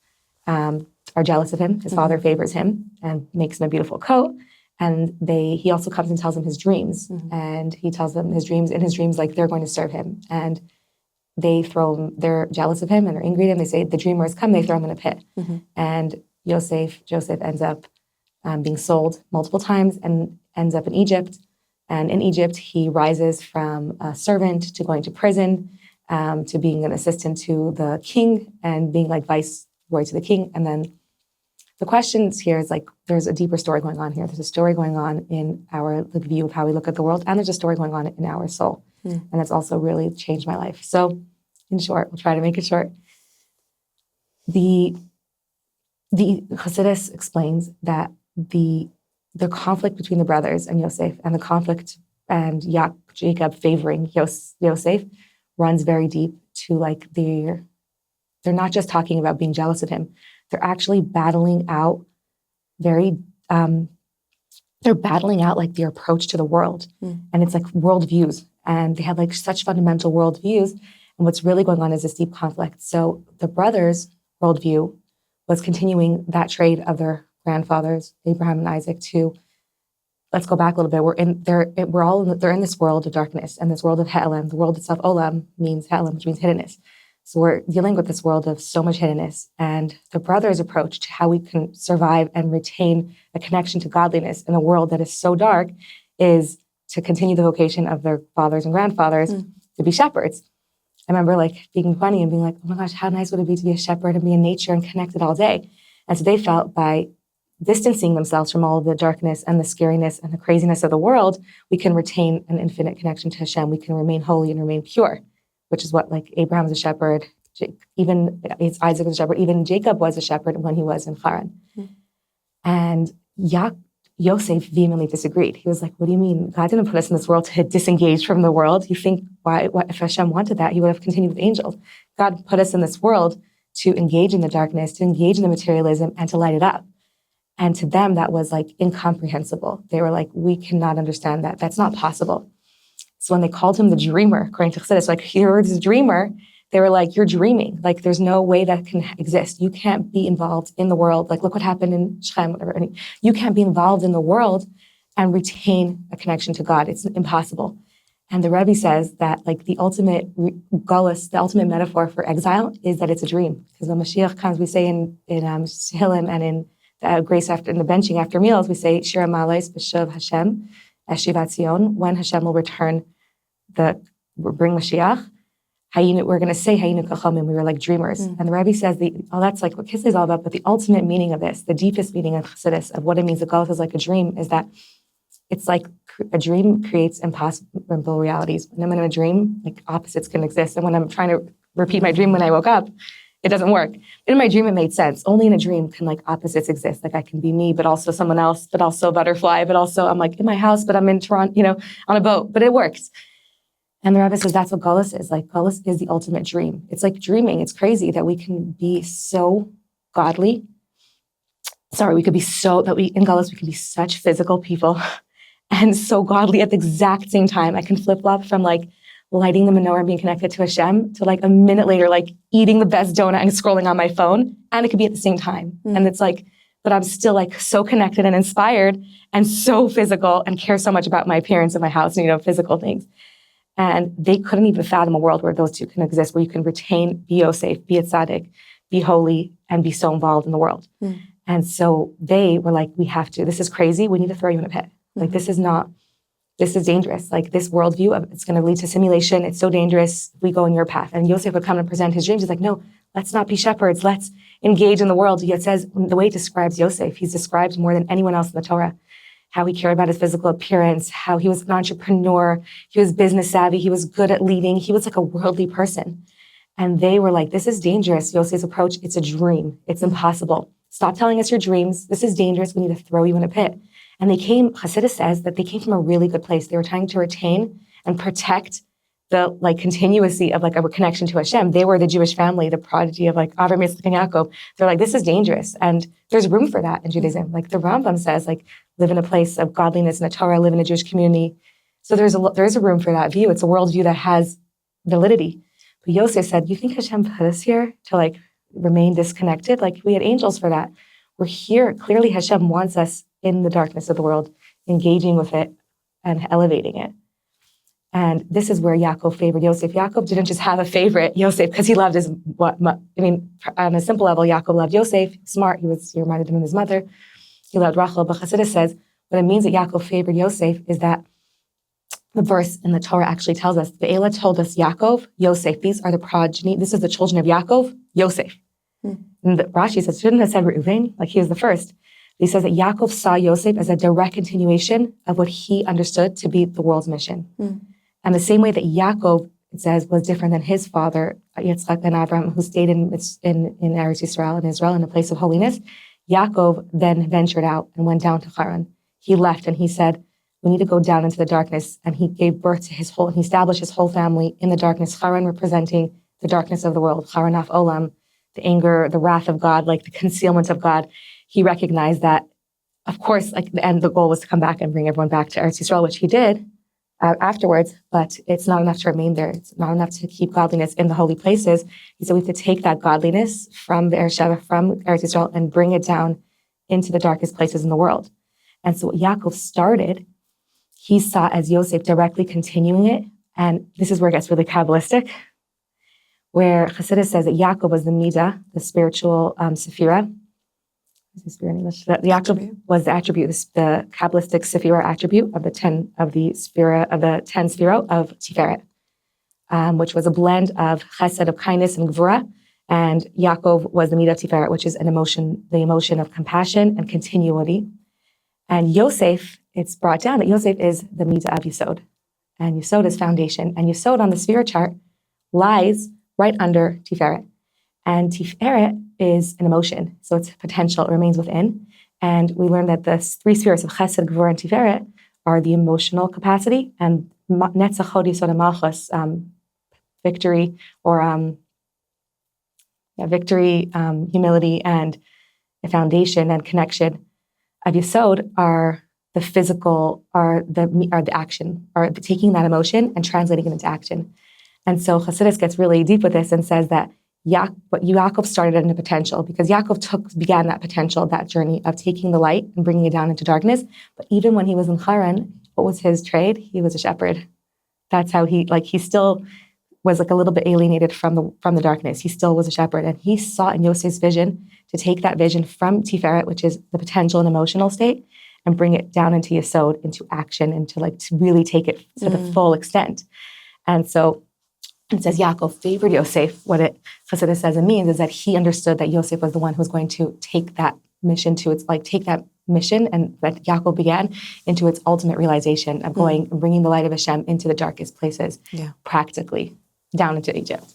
are jealous of him. His father favors him and makes him a beautiful coat. And he also comes and tells them his dreams. And he tells them in his dreams, like they're going to serve him. And they're jealous of him and they're angry at him. They say, the dreamers come, they throw him in a pit. And Joseph ends up being sold multiple times and ends up in Egypt. And in Egypt, he rises from a servant to going to prison, to being an assistant to the king and being like viceroy to the king. And then the questions here is like, there's a deeper story going on here. There's a story going on in our view of how we look at the world, and there's a story going on in our soul. And that's also really changed my life. So in short, we'll try to make it short. The Chassidus explains that the conflict between the brothers and Yosef, and the conflict and Jacob favoring Yosef, runs very deep to like they're not just talking about being jealous of him. They're actually battling out they're battling out like their approach to the world. And it's like worldviews. And they have like such fundamental worldviews. And what's really going on is this deep conflict. So the brothers' worldview was continuing that trade of their grandfathers, Abraham and Isaac, to let's go back a little bit. They're in this world of darkness and this world of Hillel. The world itself, Olam, means Hillel, which means hiddenness. So we're dealing with this world of so much hiddenness. And the brothers' approach to how we can survive and retain a connection to godliness in a world that is so dark is to continue the vocation of their fathers and grandfathers to be shepherds. I remember like being funny and being like, oh my gosh, how nice would it be to be a shepherd and be in nature and connected all day? And so they felt by distancing themselves from all of the darkness and the scariness and the craziness of the world, we can retain an infinite connection to Hashem. We can remain holy and remain pure, which is what like Abraham was a shepherd, even Isaac was a shepherd, even Jacob was a shepherd when he was in Haran. And Yosef vehemently disagreed. He was like, what do you mean? God didn't put us in this world to disengage from the world. You think, if Hashem wanted that, he would have continued with angels. God put us in this world to engage in the darkness, to engage in the materialism, and to light it up. And to them, that was like incomprehensible. They were like, we cannot understand that. That's not possible. So when they called him the dreamer, according to Chassidus, like, you're this dreamer, they were like, you're dreaming. Like, there's no way that can exist. You can't be involved in the world. Like, look what happened in Shem, whatever. I mean, you can't be involved in the world and retain a connection to God. It's impossible. And the Rebbe says that, like, the ultimate Galus, the ultimate metaphor for exile is that it's a dream. Because when Mashiach comes, we say in Hillel and in grace after, in the benching after meals, we say, Shira Malais B'Shav Hashem, Eshivat Zion, when Hashem will return bring Mashiach. We're going to say Hayinu Kachamim, we were like dreamers. And the Rebbe says, that's like what Kislev is all about, but the ultimate meaning of this, the deepest meaning of Chassidus, of what it means that Galus is like a dream, is that it's like a dream creates impossible realities. When I'm in a dream, like opposites can exist. And when I'm trying to repeat my dream when I woke up, it doesn't work. In my dream, it made sense. Only in a dream can like opposites exist. Like I can be me, but also someone else, but also a butterfly, but also I'm like in my house, but I'm in Toronto, on a boat, but it works. And the Rebbe says that's what Galus is. Like Galus is the ultimate dream. It's like dreaming. It's crazy that we can be so godly. In Galus, we can be such physical people and so godly at the exact same time. I can flip-flop from like lighting the menorah and being connected to Hashem to like a minute later, like eating the best donut and scrolling on my phone. And it could be at the same time. And it's like, but I'm still like so connected and inspired and so physical and care so much about my appearance in my house and, physical things. And they couldn't even fathom a world where those two can exist, where you can retain, be Yosef, be a tzaddik, be holy, and be so involved in the world. And so they were like, we have to, this is crazy. We need to throw you in a pit. Like, this is dangerous. Like this worldview, it's going to lead to simulation. It's so dangerous. We go in your path. And Yosef would come and present his dreams. He's like, no, let's not be shepherds. Let's engage in the world. It says, the way it describes Yosef, he's described more than anyone else in the Torah, how he cared about his physical appearance, how he was an entrepreneur, he was business savvy, he was good at leading, he was like a worldly person. And they were like, this is dangerous, Yosef's approach, it's a dream, it's impossible. Stop telling us your dreams, this is dangerous, we need to throw you in a pit. And Chassidus says that they came from a really good place. They were trying to retain and protect the like continuity of like a connection to Hashem. They were the Jewish family, the prodigy of like Avraham, Yitzchak, and Yaakov. They're like, this is dangerous. And there's room for that in Judaism. Like the Rambam says, like live in a place of godliness in the Torah, live in a Jewish community. So there's a room for that view. It's a worldview that has validity. But Yosef said, you think Hashem put us here to like remain disconnected? Like we had angels for that. We're here. Clearly Hashem wants us in the darkness of the world, engaging with it and elevating it. And this is where Yaakov favored Yosef. Yaakov didn't just have a favorite, Yosef, because he loved on a simple level, Yaakov loved Yosef, smart, he reminded him of his mother. He loved Rachel, but Chassidus says what it means that Yaakov favored Yosef is that the verse in the Torah actually tells us, the Elah told us Yaakov, Yosef, these are the progeny, this is the children of Yaakov, Yosef. And Rashi says, shouldn't have said Reuven, like he was the first. He says that Yaakov saw Yosef as a direct continuation of what he understood to be the world's mission. And the same way that Yaakov, it says, was different than his father, Yitzchak and Abraham, who stayed in Eretz Yisrael, in Israel, in a place of holiness, Yaakov then ventured out and went down to Haran. He left and he said, we need to go down into the darkness. And he gave birth to and he established his whole family in the darkness, Haran representing the darkness of the world, Haranaf Olam, the anger, the wrath of God, like the concealment of God. He recognized that, of course, like the goal was to come back and bring everyone back to Eretz Yisrael, which he did afterwards, but it's not enough to remain there. It's not enough to keep godliness in the holy places. He said we have to take that godliness from the Beersheba, from Eretz Yisrael, and bring it down into the darkest places in the world. And so what Yaakov started, he saw as Yosef directly continuing it. And this is where it gets really Kabbalistic, where Chassidus says that Yaakov was the Midah, the spiritual Sephira. Is the spirit in English? Yaakov was the attribute, the Kabbalistic Sephira attribute of the 10 Sphirot of Tiferet, which was a blend of Chesed, of kindness, and Gvura. And Yaakov was the Midah Tiferet, which is the emotion of compassion and continuity. And Yosef, it's brought down that Yosef is the Midah of Yesod, and Yesod is foundation. And Yesod on the Sephira chart lies right under Tiferet. And Tiferet is an emotion, so it's potential, it remains within. And we learned that the three spheres of Chesed, Gvura, and Tiferet are the emotional capacity, and Netzach, Hod, Yesod, and Malchus, victory, or victory, humility, and the foundation and connection of Yesod are the physical, are the action, are taking that emotion and translating it into action. And so Chassidus gets really deep with this and says that Yaakov started in the potential, because Yaakov began that potential, that journey of taking the light and bringing it down into darkness. But even when he was in Haran, what was his trade? He was a shepherd. That's how he still was like a little bit alienated from the darkness. He still was a shepherd, and he saw in Yosef's vision to take that vision from Tiferet, which is the potential and emotional state, and bring it down into Yesod, into action, and to really take it to the full extent. And so it says Yaakov favored Yosef. What Chassidus says it means is that he understood that Yosef was the one who was going to take that mission and that Yaakov began into its ultimate realization of going and bringing the light of Hashem into the darkest places, practically down into Egypt.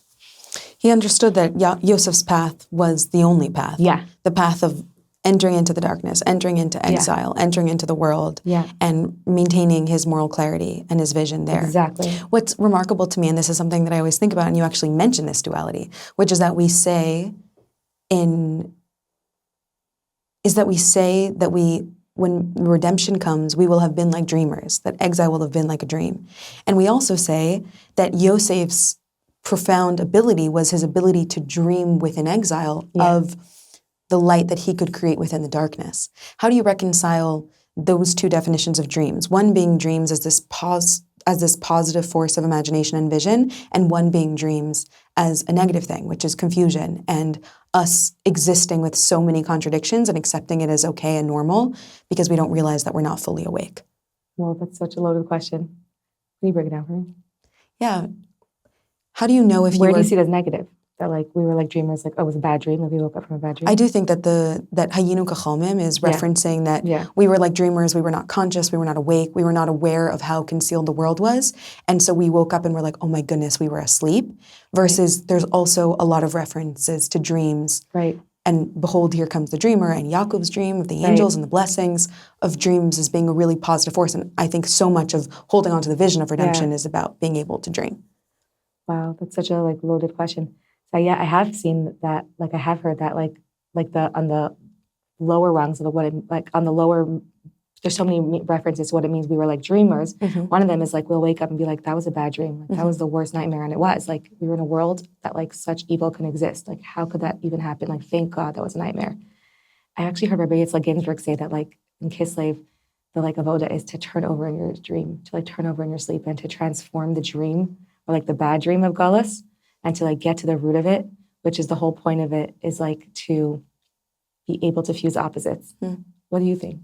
He understood that Yosef's path was the only path. The path of entering into the darkness, entering into exile, entering into the world, and maintaining his moral clarity and his vision there. Exactly. What's remarkable to me, and this is something that I always think about, and you actually mention this duality, which is that we say that when redemption comes, we will have been like dreamers, that exile will have been like a dream. And we also say that Yosef's profound ability was his ability to dream within exile of the light that he could create within the darkness. How do you reconcile those two definitions of dreams? One being dreams as this positive force of imagination and vision, and one being dreams as a negative thing, which is confusion and us existing with so many contradictions and accepting it as okay and normal because we don't realize that we're not fully awake. Well, that's such a loaded question. Can you break it down for me? Yeah. How do you know if Where do you see it as negative? That we were like dreamers, like, oh, it was a bad dream, like we woke up from a bad dream? I do think that that Hayinu Kacholmim is referencing that we were like dreamers, we were not conscious, we were not awake, we were not aware of how concealed the world was. And so we woke up and we're like, oh my goodness, we were asleep. Versus there's also a lot of references to dreams. Right. And behold, here comes the dreamer, and Yaakov's dream of the angels and the blessings of dreams as being a really positive force. And I think so much of holding on to the vision of redemption is about being able to dream. Wow, that's such a loaded question. So I have seen that, I have heard that, on the lower rungs of there's so many references to what it means we were like dreamers. Mm-hmm. One of them is we'll wake up and be like, that was a bad dream. That was the worst nightmare. And it was we were in a world that such evil can exist. How could that even happen? Thank God that was a nightmare. I actually heard Rabbi Yitzchak Ginsburg say that in Kislev, the like avoda is to turn over in your dream, to like turn over in your sleep and to transform the dream or like the bad dream of Galus and to like get to the root of it, which is the whole point of it, is like to be able to fuse opposites. What do you think?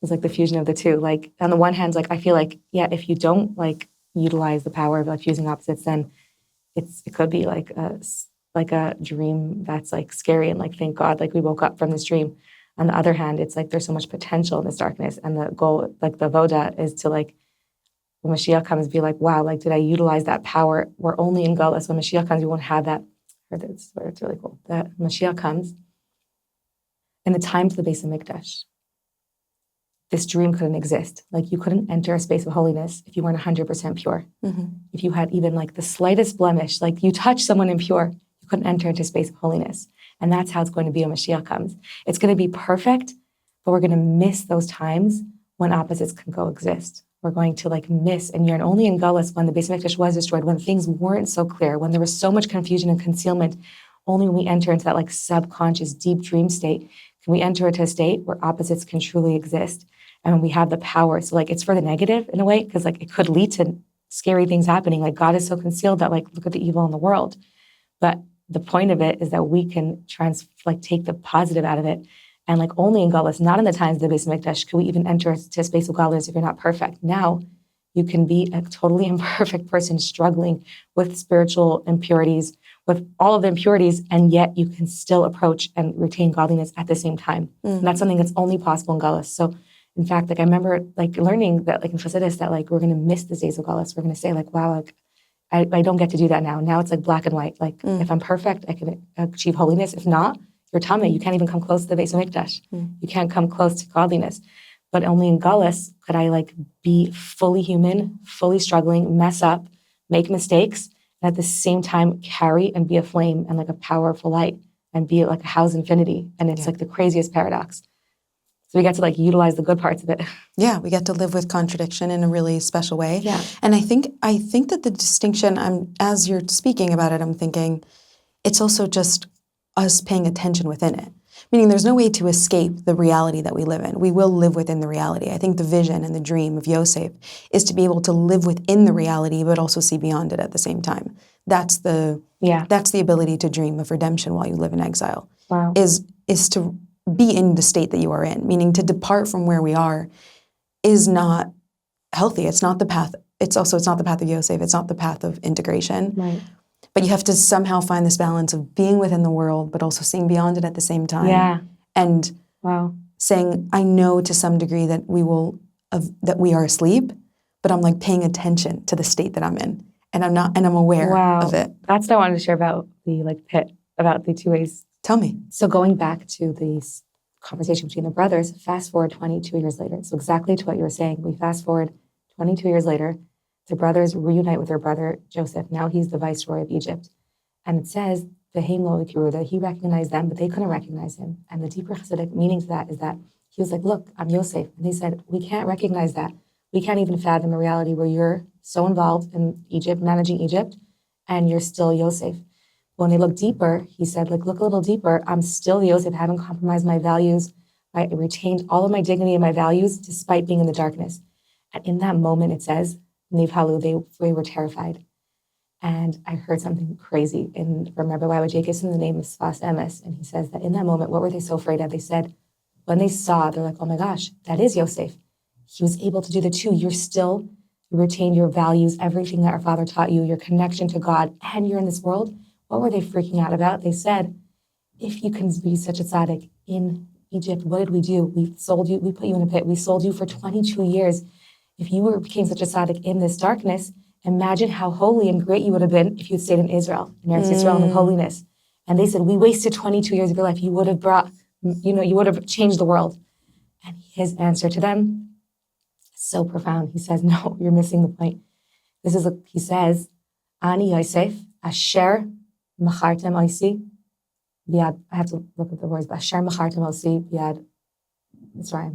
It's like the fusion of the two. Like on the one hand, like I feel like, yeah, if you don't like utilize the power of like fusing opposites, then it could be like a dream that's like scary and like, thank God, like we woke up from this dream. On the other hand, it's like there's so much potential in this darkness, and the goal, like the voda, is to like when Mashiach comes, be like, wow, like did I utilize that power? We're only in Galus. When Mashiach comes, we won't have that. It's really cool that Mashiach comes in the time to the base of Mikdash. This dream couldn't exist. Like you couldn't enter a space of holiness if you weren't 100% pure. If you had even like the slightest blemish, like you touch someone impure, you couldn't enter into a space of holiness. And that's how it's going to be when Mashiach comes. It's going to be perfect, but we're going to miss those times when opposites can coexist. We're going to like miss, and you're only in Galus when the Beis Mikdash was destroyed, when things weren't so clear, when there was so much confusion and concealment. Only when we enter into that like subconscious deep dream state can we enter into a state where opposites can truly exist. And we have the power. So like it's for the negative in a way, because like it could lead to scary things happening. Like God is so concealed that like look at the evil in the world. But the point of it is that we can take the positive out of it. And like only in Galus, not in the times of the Beis Mikdash, can we even enter to a space of Galus if you're not perfect. Now you can be a totally imperfect person struggling with spiritual impurities, with all of the impurities, and yet you can still approach and retain godliness at the same time. And that's something that's only possible in Galus. So in fact, like I remember like learning that like in Chassidus that like we're going to miss the days of Galus. We're going to say like, wow, like I don't get to do that now. Now it's like black and white. Like if I'm perfect, I can achieve holiness. If not, you're tummy. You can't even come close to the Beis Mikdash. You can't come close to godliness. But only in Galus could I like be fully human, fully struggling, mess up, make mistakes, and at the same time carry and be a flame and like a powerful light and be like a house infinity. And it's like the craziest paradox. So we get to like utilize the good parts of it. Yeah, we get to live with contradiction in a really special way. Yeah. And I think that the distinction, as you're speaking about it, I'm thinking it's also just us paying attention within it. Meaning there's no way to escape the reality that we live in. We will live within the reality. I think the vision and the dream of Yosef is to be able to live within the reality, but also see beyond it at the same time. That's the ability to dream of redemption while you live in exile. Wow. Is to be in the state that you are in, meaning to depart from where we are is not healthy. It's not the path. It's not the path of Yosef. It's not the path of integration. Right. But you have to somehow find this balance of being within the world, but also seeing beyond it at the same time. Yeah. And wow. saying, I know to some degree that we are asleep, but I'm like paying attention to the state that I'm in. And I'm aware of it. That's what I wanted to share about the like pit, about the two ways. Tell me. So going back to this conversation between the brothers, fast forward 22 years later. So exactly to what you were saying, we fast forward 22 years later, the brothers reunite with their brother Joseph. Now he's the viceroy of Egypt. And it says, that he recognized them, but they couldn't recognize him. And the deeper Chassidic meaning to that is that he was like, look, I'm Yosef. And they said, we can't recognize that. We can't even fathom a reality where you're so involved in Egypt, managing Egypt, and you're still Yosef. When they look deeper, he said, like, look a little deeper. I'm still Yosef. I haven't compromised my values. I retained all of my dignity and my values despite being in the darkness. And in that moment, it says, Nivhalu, they were terrified. And I heard something crazy. And remember, why would Jake gives him the name of Sfas Emes? And he says that in that moment, what were they so afraid of? They said, when they saw, they're like, oh my gosh, that is Yosef. He was able to do the two. You retain your values, everything that our father taught you, your connection to God, and you're in this world. What were they freaking out about? They said, if you can be such a tzaddik in Egypt, what did we do? We sold you, we put you in a pit, we sold you for 22 years. If you became such a tzaddik in this darkness, imagine how holy and great you would have been if you had stayed in Israel, in Eretz Yisrael, in holiness. And they said, we wasted 22 years of your life. You would have you would have changed the world. And his answer to them is so profound. He says, no, you're missing the point. He says, Ani Yosef, Asher Machartem Oisi, Biad, I have to look at the words, but Asher Machartem Oisi, Biad, that's right,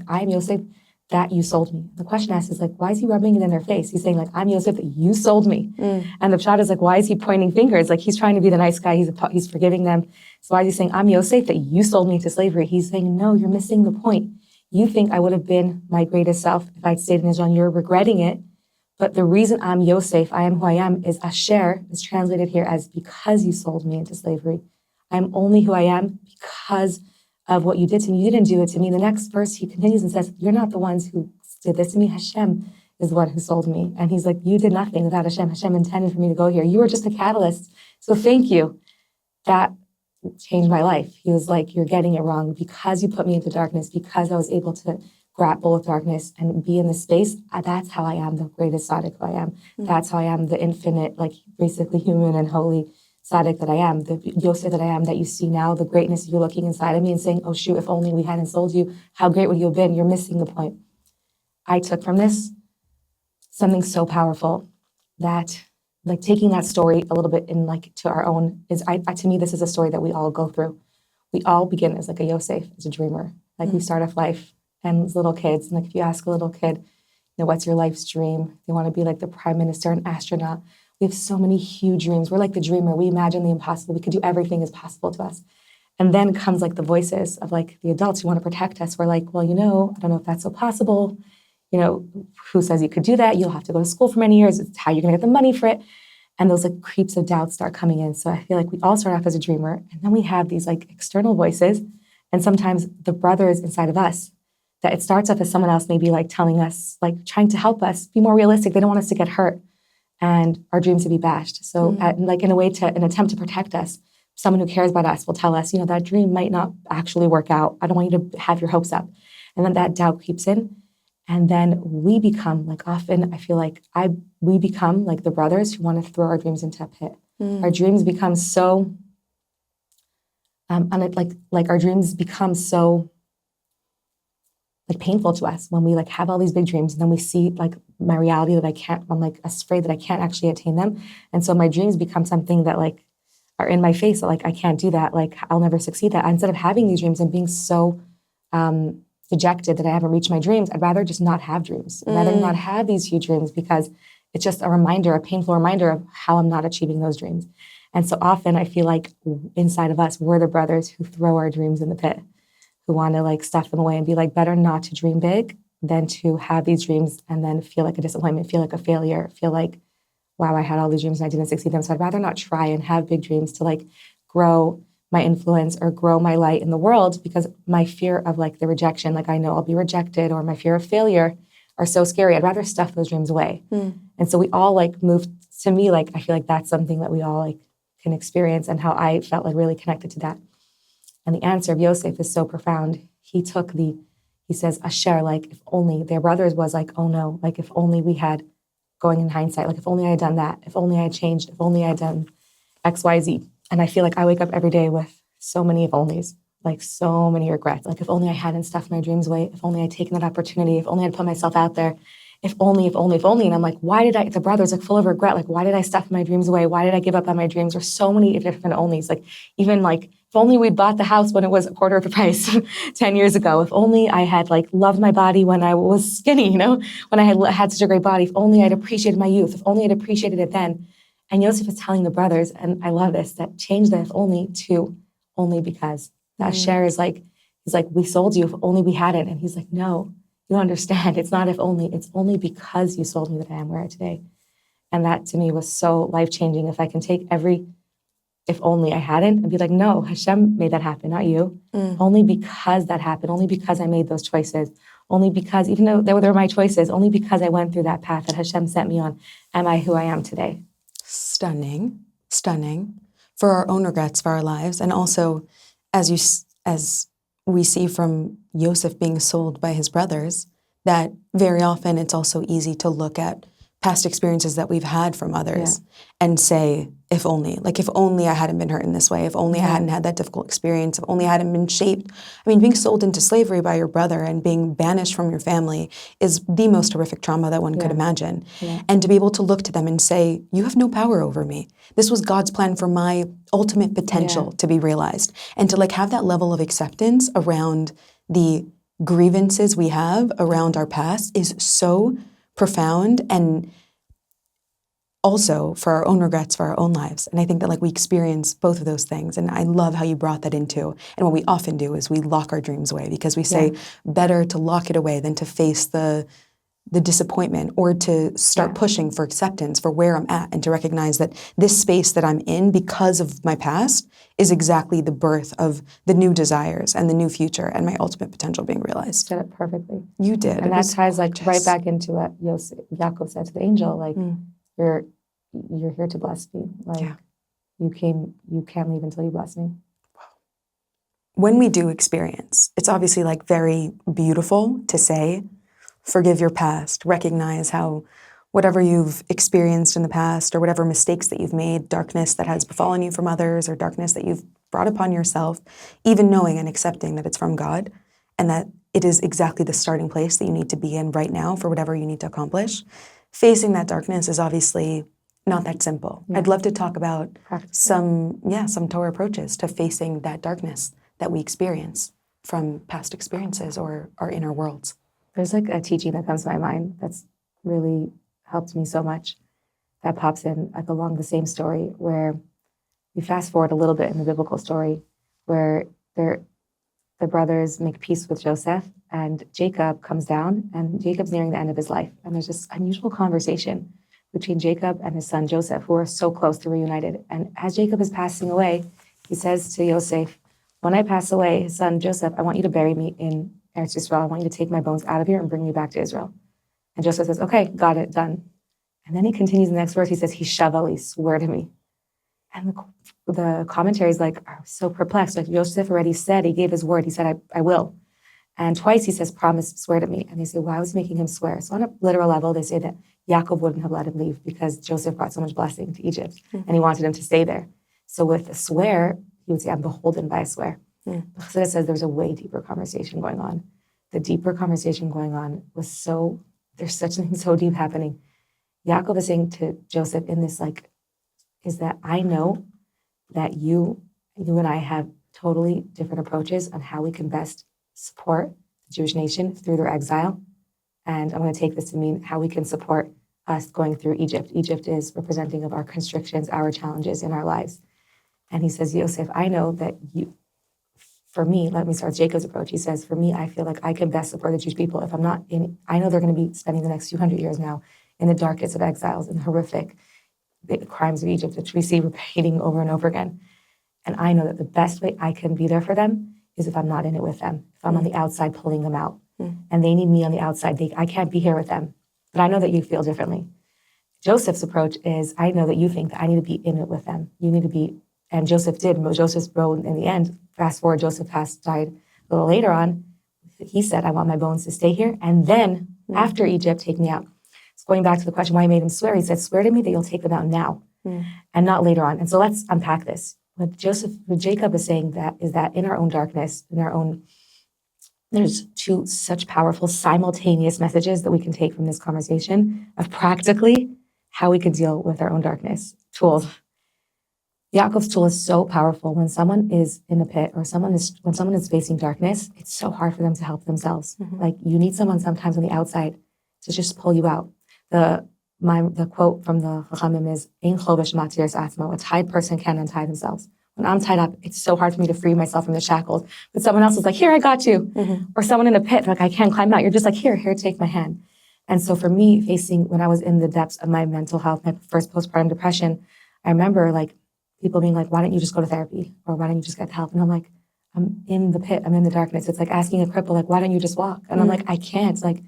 I am Yosef, that you sold me. The question asked is like, why is he rubbing it in their face? He's saying like, I'm Yosef, that you sold me. And the pshat is like, why is he pointing fingers? Like he's trying to be the nice guy, he's forgiving them. So why is he saying, I'm Yosef, that you sold me to slavery? He's saying, no, you're missing the point. You think I would have been my greatest self if I'd stayed in Israel, you're regretting it. But the reason I'm Yosef, I am who I am, is Asher, is translated here as because you sold me into slavery. I'm only who I am because of what you did to me. You didn't do it to me. The next verse, he continues and says, you're not the ones who did this to me. Hashem is the one who sold me. And he's like, you did nothing without Hashem. Hashem intended for me to go here. You were just a catalyst. So thank you. That changed my life. He was like, you're getting it wrong because you put me into darkness, because I was able to grapple with darkness and be in this space. That's how I am the greatest tzaddik who I am. That's how I am the infinite, like basically human and holy tzaddik that I am, the Yosef that I am, that you see now, the greatness you're looking inside of me and saying, oh shoot, if only we hadn't sold you, how great would you have been? You're missing the point. I took from this something so powerful that like taking that story a little bit in like to our own is, to me, this is a story that we all go through. We all begin as like a Yosef, as a dreamer. Like we start off life and as little kids. And like if you ask a little kid, you know, what's your life's dream? They want to be like the prime minister, an astronaut. We have so many huge dreams. We're like the dreamer. We imagine the impossible. We could do everything is possible to us. And then comes like the voices of like the adults who want to protect us. We're like, well, you know, I don't know if that's so possible. You know, who says you could do that? You'll have to go to school for many years. It's how you're going to get the money for it. And those like creeps of doubt start coming in. So I feel like we all start off as a dreamer. And then we have these like external voices. And sometimes the brothers inside of us, that it starts off as someone else maybe like telling us, like trying to help us be more realistic. They don't want us to get hurt and our dreams to be bashed. So like in a way to, an attempt to protect us, someone who cares about us will tell us, you know, that dream might not actually work out. I don't want you to have your hopes up. And then that doubt creeps in. And then we become, like often I feel like we become like the brothers who want to throw our dreams into a pit. Our dreams become so, like our dreams become so like painful to us when we like have all these big dreams and then we see like my reality that I'm like afraid that I can't actually attain them. And so my dreams become something that like are in my face, like I can't do that, like I'll never succeed that. Instead of having these dreams and being so dejected that I haven't reached my dreams, I'd rather just not have dreams. I'd rather not have these huge dreams because it's just a reminder, a painful reminder of how I'm not achieving those dreams. And so often I feel like inside of us, we're the brothers who throw our dreams in the pit, who want to like stuff them away and be like, better not to dream big than to have these dreams and then feel like a disappointment, feel like a failure, feel like, wow, I had all these dreams and I didn't succeed them. So I'd rather not try and have big dreams to like grow my influence or grow my light in the world, because my fear of like the rejection, like I know I'll be rejected, or my fear of failure are so scary. I'd rather stuff those dreams away. And so we all like moved, to me, like I feel like that's something that we all like can experience, and how I felt like really connected to that. And the answer of Yosef is so profound. He says, Asher, like if only their brothers was like, oh no, like if only we had, going in hindsight, like if only I had done that, if only I had changed, if only I had done X, Y, Z. And I feel like I wake up every day with so many if onlys, like so many regrets. Like if only I hadn't stuffed my dreams away, if only I'd taken that opportunity, if only I'd put myself out there, if only. And I'm like, why did the brothers like full of regret, like why did I stuff my dreams away? Why did I give up on my dreams? There's so many different onlys. Like even like, if only we'd bought the house when it was a quarter of the price 10 years ago. If only I had like loved my body when I was skinny, you know, when I had such a great body. If only I'd appreciated my youth. If only I'd appreciated it then. And Yosef is telling the brothers, and I love this, that change the if only to only because. That Asher is like, he's like, we sold you if only we hadn't. And he's like, no, you understand. It's not if only, it's only because you sold me that I am where I am today. And that to me was so life-changing. If I can take every if only I hadn't and be like, no, Hashem made that happen, not you. Only because that happened, only because I made those choices, only because, even though they were my choices, only because I went through that path that Hashem sent me on, am I who I am today. Stunning for our own regrets for our lives. And also, as we see from Yosef being sold by his brothers, that very often it's also easy to look at past experiences that we've had from others and say, if only I hadn't been hurt in this way, if only I hadn't had that difficult experience, if only I hadn't been shaped. I mean, being sold into slavery by your brother and being banished from your family is the most horrific trauma that one could imagine. And to be able to look to them and say, you have no power over me. This was God's plan for my ultimate potential to be realized. And to like have that level of acceptance around the grievances we have around our past is so profound. And also for our own regrets, for our own lives. And I think that like we experience both of those things. And I love how you brought that into, and what we often do is we lock our dreams away because we say better to lock it away than to face the disappointment, or to start pushing for acceptance for where I'm at, and to recognize that this space that I'm in because of my past is exactly the birth of the new desires and the new future and my ultimate potential being realized. Said it perfectly. You did. And that ties like right back into what Yaakov said to the angel, like, you're here to bless me. Like, you can't leave until you bless me. When we do experience, it's obviously like very beautiful to say, forgive your past, recognize how whatever you've experienced in the past, or whatever mistakes that you've made, darkness that has befallen you from others, or darkness that you've brought upon yourself, even knowing and accepting that it's from God, and that it is exactly the starting place that you need to be in right now for whatever you need to accomplish. Facing that darkness is obviously not that simple. I'd love to talk about some Torah approaches to facing that darkness that we experience from past experiences or our inner worlds. There's like a teaching that comes to my mind that's really helped me so much, that pops in like along the same story, where we fast forward a little bit in the biblical story, where the brothers make peace with Joseph, and Jacob comes down, and Jacob's nearing the end of his life. And there's this unusual conversation between Jacob and his son Joseph, who are so close, they're reunited. And as Jacob is passing away, he says to Yosef, when I pass away, his son Joseph, I want you to bury me in Eretz Yisrael. I want you to take my bones out of here and bring me back to Israel. And Joseph says, okay, got it, done. And then he continues in the next verse. He says, Hishavali, swear to me. And the commentaries like are so perplexed. Like Yosef already said, he gave his word. He said, I will. And twice he says, promise, swear to me. And they say, why was he making him swear? So on a literal level, they say that Yaakov wouldn't have let him leave because Joseph brought so much blessing to Egypt, and he wanted him to stay there. So with a swear, he would say, I'm beholden by a swear. Chassidus says there's a way deeper conversation going on. The deeper conversation going on was there's such something so deep happening. Yaakov is saying to Joseph in this, like, is that I know that you and I have totally different approaches on how we can best support the Jewish nation through their exile. And I'm going to take this to mean how we can support us going through Egypt. Egypt is representing of our constrictions, our challenges in our lives. And he says, Yosef, I know that for me, let me start with Jacob's approach. He says, for me, I feel like I can best support the Jewish people if I'm not in, I know they're going to be spending the next few hundred years now in the darkest of exiles and horrific crimes of Egypt, which we see repeating over and over again. And I know that the best way I can be there for them is if I'm not in it with them, if I'm on the outside pulling them out. And they need me on the outside. I can't be here with them. But I know that you feel differently. Joseph's approach is, I know that you think that I need to be in it with them. You need to be, and Joseph did. Joseph's role in the end, fast forward, Joseph died a little later on. He said, I want my bones to stay here. And then after Egypt, take me out. So going back to the question why he made him swear, he said, swear to me that you'll take them out now and not later on. And so let's unpack this. What Jacob is saying is that in our own darkness, there's two such powerful simultaneous messages that we can take from this conversation of practically how we can deal with our own darkness. Tools. Yaakov's tool is so powerful. When someone is in a pit or when someone is facing darkness, it's so hard for them to help themselves. Like you need someone sometimes on the outside to just pull you out. The quote from the Chachamim is, "Ein chovesh matiris atzmo." A tied person can untie themselves. When I'm tied up, it's so hard for me to free myself from the shackles. But someone else is like, here, I got you. Or someone in a pit, like, I can't climb out. You're just like, here, take my hand. And so for me, when I was in the depths of my mental health, my first postpartum depression, I remember like people being like, why don't you just go to therapy? Or why don't you just get help? And I'm like, I'm in the pit. I'm in the darkness. It's like asking a cripple, like, why don't you just walk? And I'm like, I can't. Like,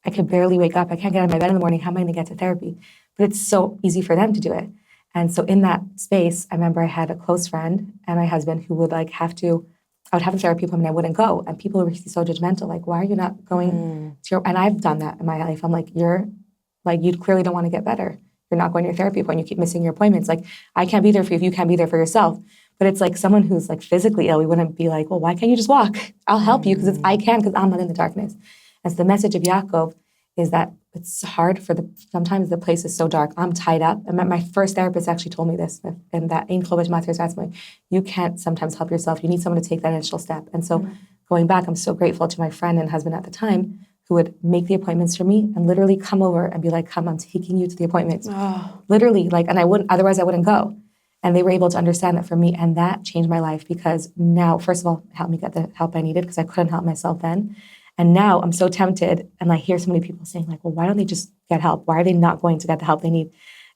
I could barely wake up. I can't get out of my bed in the morning. How am I going to get to therapy? But it's so easy for them to do it. And so in that space, I remember I had a close friend and my husband who would I would have a therapy appointment and I wouldn't go. And people were so judgmental, like, why are you not going to and I've done that in my life. I'm like, you clearly don't want to get better. You're not going to your therapy appointment. You keep missing your appointments. Like, I can't be there for you if you can't be there for yourself. But it's like someone who's like physically ill, we wouldn't be like, well, why can't you just walk? I'll help you because I can because I'm not in the darkness. And so the message of Yaakov is that it's hard sometimes the place is so dark. I'm tied up. And my first therapist actually told me this, and that ein chovesh matiris atzmo. You can't sometimes help yourself. You need someone to take that initial step. And so going back, I'm so grateful to my friend and husband at the time who would make the appointments for me and literally come over and be like, come, I'm taking you to the appointments. Oh. Literally, like, and otherwise I wouldn't go. And they were able to understand that for me. And that changed my life because now, first of all, it helped me get the help I needed because I couldn't help myself then. And now I'm so tempted. And I hear so many people saying like, well, why don't they just get help? Why are they not going to get the help they need?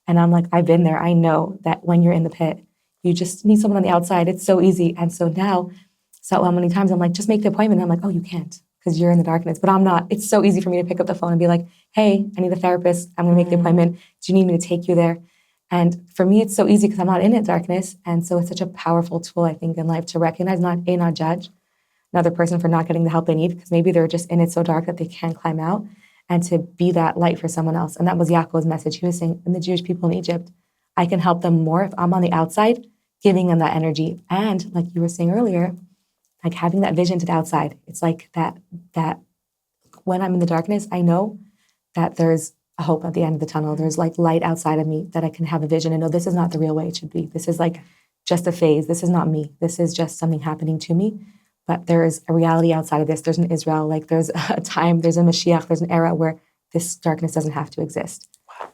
And I'm like, I've been there. I know that when you're in the pit, you just need someone on the outside. It's so easy. And so now, many times I'm like, just make the appointment. And I'm like, oh, you can't because you're in the darkness. But I'm not. It's so easy for me to pick up the phone and be like, hey, I need a therapist. I'm going to make the appointment. Do you need me to take you there? And for me, it's so easy because I'm not in it darkness. And so it's such a powerful tool, I think, in life to recognize, not judge another person for not getting the help they need, because maybe they're just in it so dark that they can't climb out, and to be that light for someone else. And that was Yaakov's message. He was saying, in the Jewish people in Egypt, I can help them more if I'm on the outside, giving them that energy. And like you were saying earlier, like having that vision to the outside. It's like that when I'm in the darkness, I know that there's a hope at the end of the tunnel. There's like light outside of me that I can have a vision and know this is not the real way it should be. This is like just a phase. This is not me. This is just something happening to me. But there is a reality outside of this. There's an Israel, like there's a time, there's a Mashiach, there's an era where this darkness doesn't have to exist. Wow.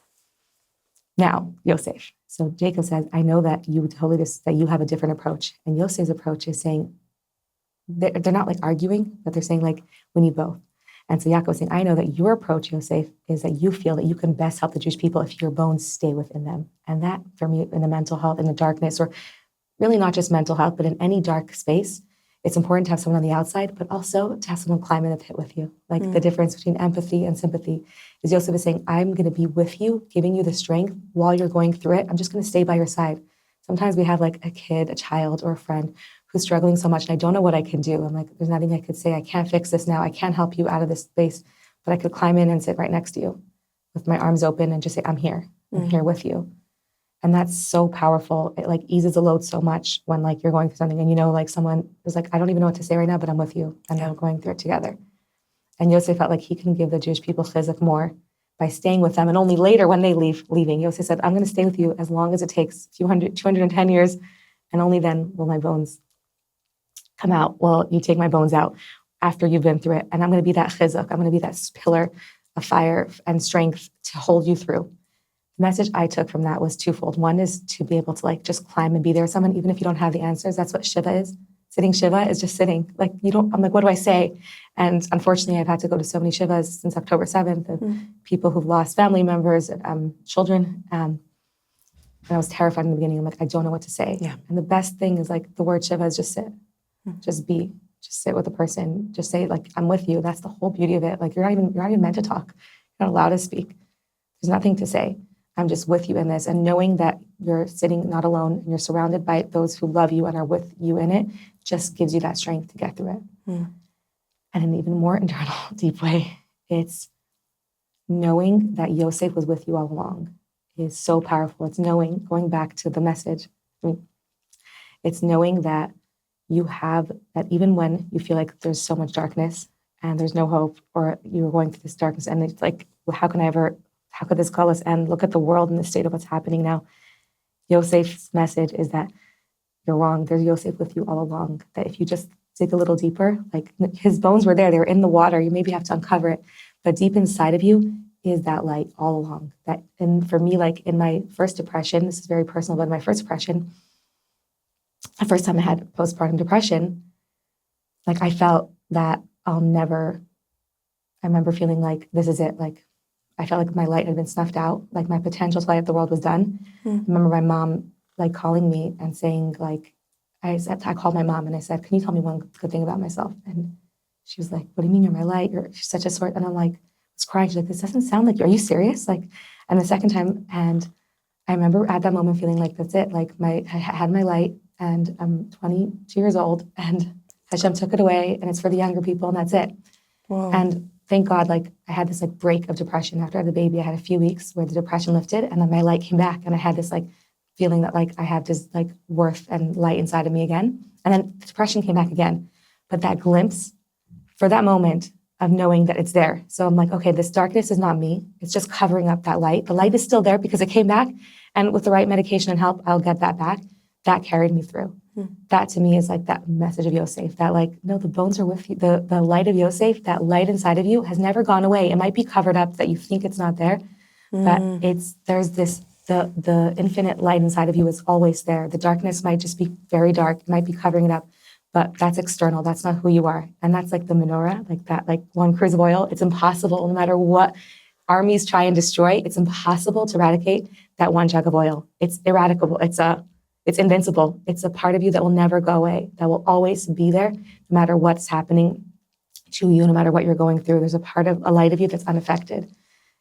Now, Yosef. So Jacob says, I know that you that you have a different approach. And Yosef's approach is saying, they're not like arguing, but they're saying like, we need both. And so Yaakov is saying, I know that your approach, Yosef, is that you feel that you can best help the Jewish people if your bones stay within them. And that, for me, in the mental health, in the darkness, or really not just mental health, but in any dark space, it's important to have someone on the outside, but also to have someone climb in the pit with you. Like the difference between empathy and sympathy is Yosef is saying, I'm going to be with you, giving you the strength while you're going through it. I'm just going to stay by your side. Sometimes we have like a kid, a child, or a friend who's struggling so much, and I don't know what I can do. I'm like, there's nothing I could say. I can't fix this now. I can't help you out of this space, but I could climb in and sit right next to you with my arms open and just say, I'm here. I'm here with you. And that's so powerful. It like eases the load so much when like you're going through something and you know, like someone is like, I don't even know what to say right now, but I'm with you. And we're going through it together. And Yosef felt like he can give the Jewish people chizuk more by staying with them. And only later when they leaving, Yosef said, I'm going to stay with you as long as it takes 210 years. And only then will my bones come out. Well, you take my bones out after you've been through it. And I'm going to be that chizuk. I'm going to be that pillar of fire and strength to hold you through. The message I took from that was twofold. One is to be able to like just climb and be there with someone, even if you don't have the answers. That's what Shiva is. Sitting Shiva is just sitting. Like I'm like, what do I say? And unfortunately, I've had to go to so many Shivas since October 7th of people who've lost family members, children. And I was terrified in the beginning. I'm like, I don't know what to say. Yeah. And the best thing is like the word Shiva is just sit, just be, just sit with the person, just say like, I'm with you. That's the whole beauty of it. Like you're not even meant to talk. You're not allowed to speak. There's nothing to say. I'm just with you in this. And knowing that you're sitting not alone and you're surrounded by those who love you and are with you in it just gives you that strength to get through it. And in an even more internal, deep way, it's knowing that Yosef was with you all along is so powerful. It's knowing, going back to the message, it's knowing that you have, that even when you feel like there's so much darkness and there's no hope, or you're going through this darkness and it's like, well, how could this Galus end? Look at the world and the state of what's happening now. Yosef's message is that you're wrong. There's Yosef with you all along. That if you just dig a little deeper, like his bones were there. They were in the water. You maybe have to uncover it. But deep inside of you is that light all along. And for me, like in my first depression, this is very personal, but in my first depression, the first time I had postpartum depression, like I felt that I remember feeling like this is it. Like I felt like my light had been snuffed out, like my potential to light up the world was done. I remember my mom like calling me and saying like, I called my mom and I said, can you tell me one good thing about myself? And she was like, what do you mean you're my light? She's such a sort. And I'm like, I was crying. She's like, this doesn't sound like you. Are you serious? Like, and the second time, and I remember at that moment feeling like, that's it. Like I had my light and I'm 22 years old and Hashem took it away and it's for the younger people and that's it. Whoa. And thank God, like I had this like break of depression after I had the baby. I had a few weeks where the depression lifted and then my light came back and I had this like feeling that like I have this like worth and light inside of me again. And then the depression came back again. But that glimpse for that moment of knowing that it's there. So I'm like, okay, this darkness is not me. It's just covering up that light. The light is still there because it came back. And with the right medication and help, I'll get that back. That carried me through. That to me is like that message of Yosef, that like, no, the bones are with you. The light of Yosef, that light inside of you has never gone away. It might be covered up that you think it's not there, but there's this, the infinite light inside of you is always there. The darkness might just be very dark, it might be covering it up, but that's external. That's not who you are. And that's like the menorah, like that, like one cruse of oil. It's impossible, no matter what armies try and destroy, it's impossible to eradicate that one jug of oil. It's eradicable. It's invincible. It's a part of you that will never go away, that will always be there, no matter what's happening to you, no matter what you're going through. There's a part of a light of you that's unaffected.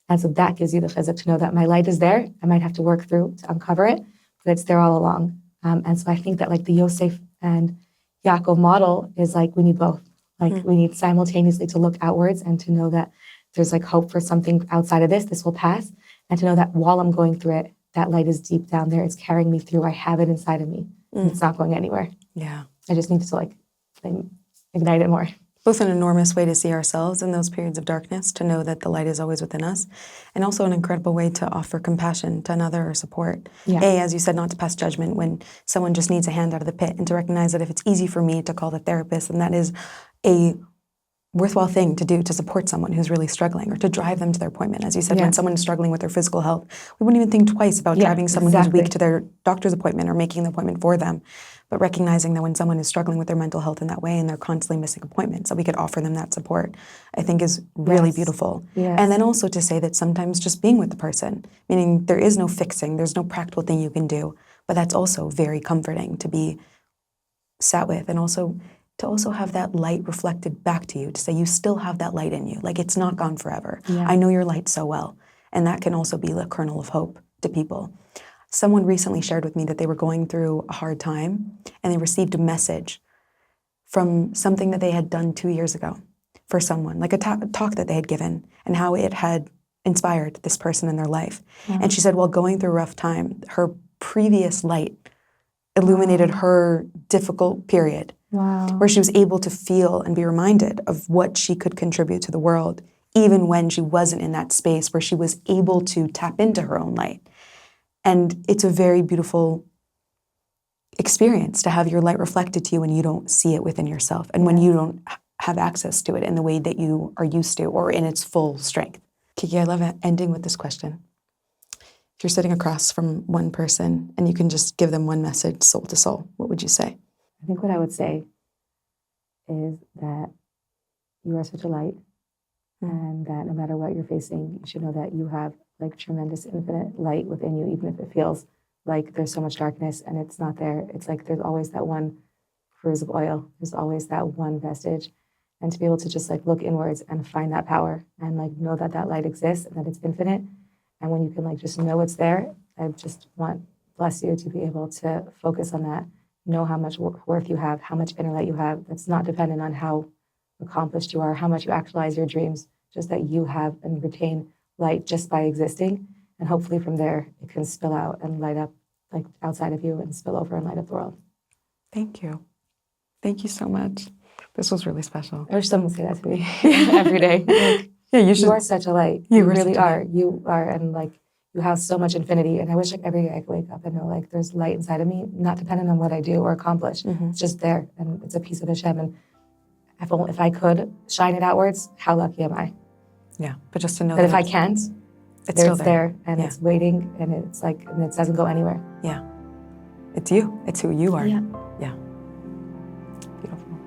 And so that gives you the chizuk to know that my light is there. I might have to work through to uncover it, but it's there all along. And so I think that like the Yosef and Yaakov model is like, we need both. Like we need simultaneously to look outwards and to know that there's like hope for something outside of this will pass. And to know that while I'm going through it, that light is deep down there. It's carrying me through. I have it inside of me. And it's not going anywhere. Yeah. I just need to like ignite it more. Both an enormous way to see ourselves in those periods of darkness, to know that the light is always within us, and also an incredible way to offer compassion to another or support. Yeah. As you said, not to pass judgment when someone just needs a hand out of the pit, and to recognize that if it's easy for me to call the therapist, then that is a worthwhile thing to do to support someone who's really struggling, or to drive them to their appointment. As you said, when someone is struggling with their physical health, we wouldn't even think twice about driving someone who's weak to their doctor's appointment or making the appointment for them. But recognizing that when someone is struggling with their mental health in that way and they're constantly missing appointments, that we could offer them that support, I think is really beautiful. Yes. And then also to say that sometimes just being with the person, meaning there is no fixing, there's no practical thing you can do, but that's also very comforting to be sat with, and also to also have that light reflected back to you, to say you still have that light in you, like it's not gone forever. Yeah. I know your light so well. And that can also be a kernel of hope to people. Someone recently shared with me that they were going through a hard time and they received a message from something that they had done 2 years ago for someone, like a talk that they had given, and how it had inspired this person in their life. And she said, while going through a rough time, her previous light illuminated her difficult period, where she was able to feel and be reminded of what she could contribute to the world, even when she wasn't in that space where she was able to tap into her own light. And it's a very beautiful experience to have your light reflected to you when you don't see it within yourself, and when you don't have access to it in the way that you are used to, or in its full strength. Kiki, I love ending with this question. If you're sitting across from one person and you can just give them one message, soul to soul, what would you say? I think what I would say is that you are such a light, and that no matter what you're facing, you should know that you have like tremendous infinite light within you, even if it feels like there's so much darkness and it's not there. It's like there's always that one cruse of oil. There's always that one vestige. And to be able to just like look inwards and find that power, and like know that that light exists and that it's infinite. And when you can like just know it's there, I just bless you to be able to focus on that, know how much worth you have, how much inner light you have. That's not dependent on how accomplished you are, how much you actualize your dreams, just that you have and retain light just by existing. And hopefully from there, it can spill out and light up like outside of you and spill over and light up the world. Thank you. Thank you so much. This was really special. I wish someone would say that to me every day. Like, Yeah, you should. you are such a light. You really are. You are, and like you have so much infinity. And I wish like every day I could wake up and know like there's light inside of me, not dependent on what I do or accomplish. It's just there, and it's a piece of Hashem. And if I could shine it outwards, how lucky am I? Yeah, but just to know But if I can't, it's still there, and it's waiting, and it's like, and it doesn't go anywhere. Yeah, it's you. It's who you are. Yeah. Beautiful.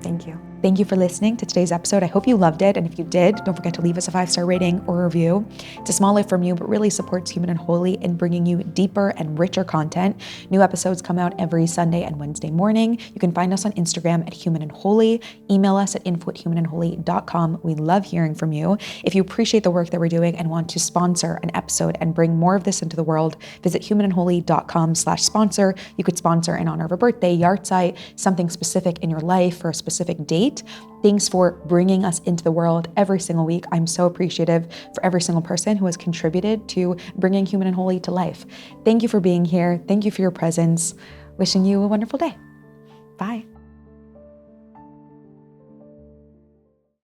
Thank you. Thank you for listening to today's episode. I hope you loved it. And if you did, don't forget to leave us a 5-star rating or review. It's a small lift from you, but really supports Human and Holy in bringing you deeper and richer content. New episodes come out every Sunday and Wednesday morning. You can find us on Instagram at Human and Holy. Email us at info@humanandholy.com. We love hearing from you. If you appreciate the work that we're doing and want to sponsor an episode and bring more of this into the world, visit humanandholy.com/sponsor. You could sponsor in honor of a birthday, yahrzeit, something specific in your life for a specific date. Thanks for bringing us into the world every single week. I'm so appreciative for every single person who has contributed to bringing Human and Holy to life. Thank you for being here. Thank you for your presence. Wishing you a wonderful day. Bye.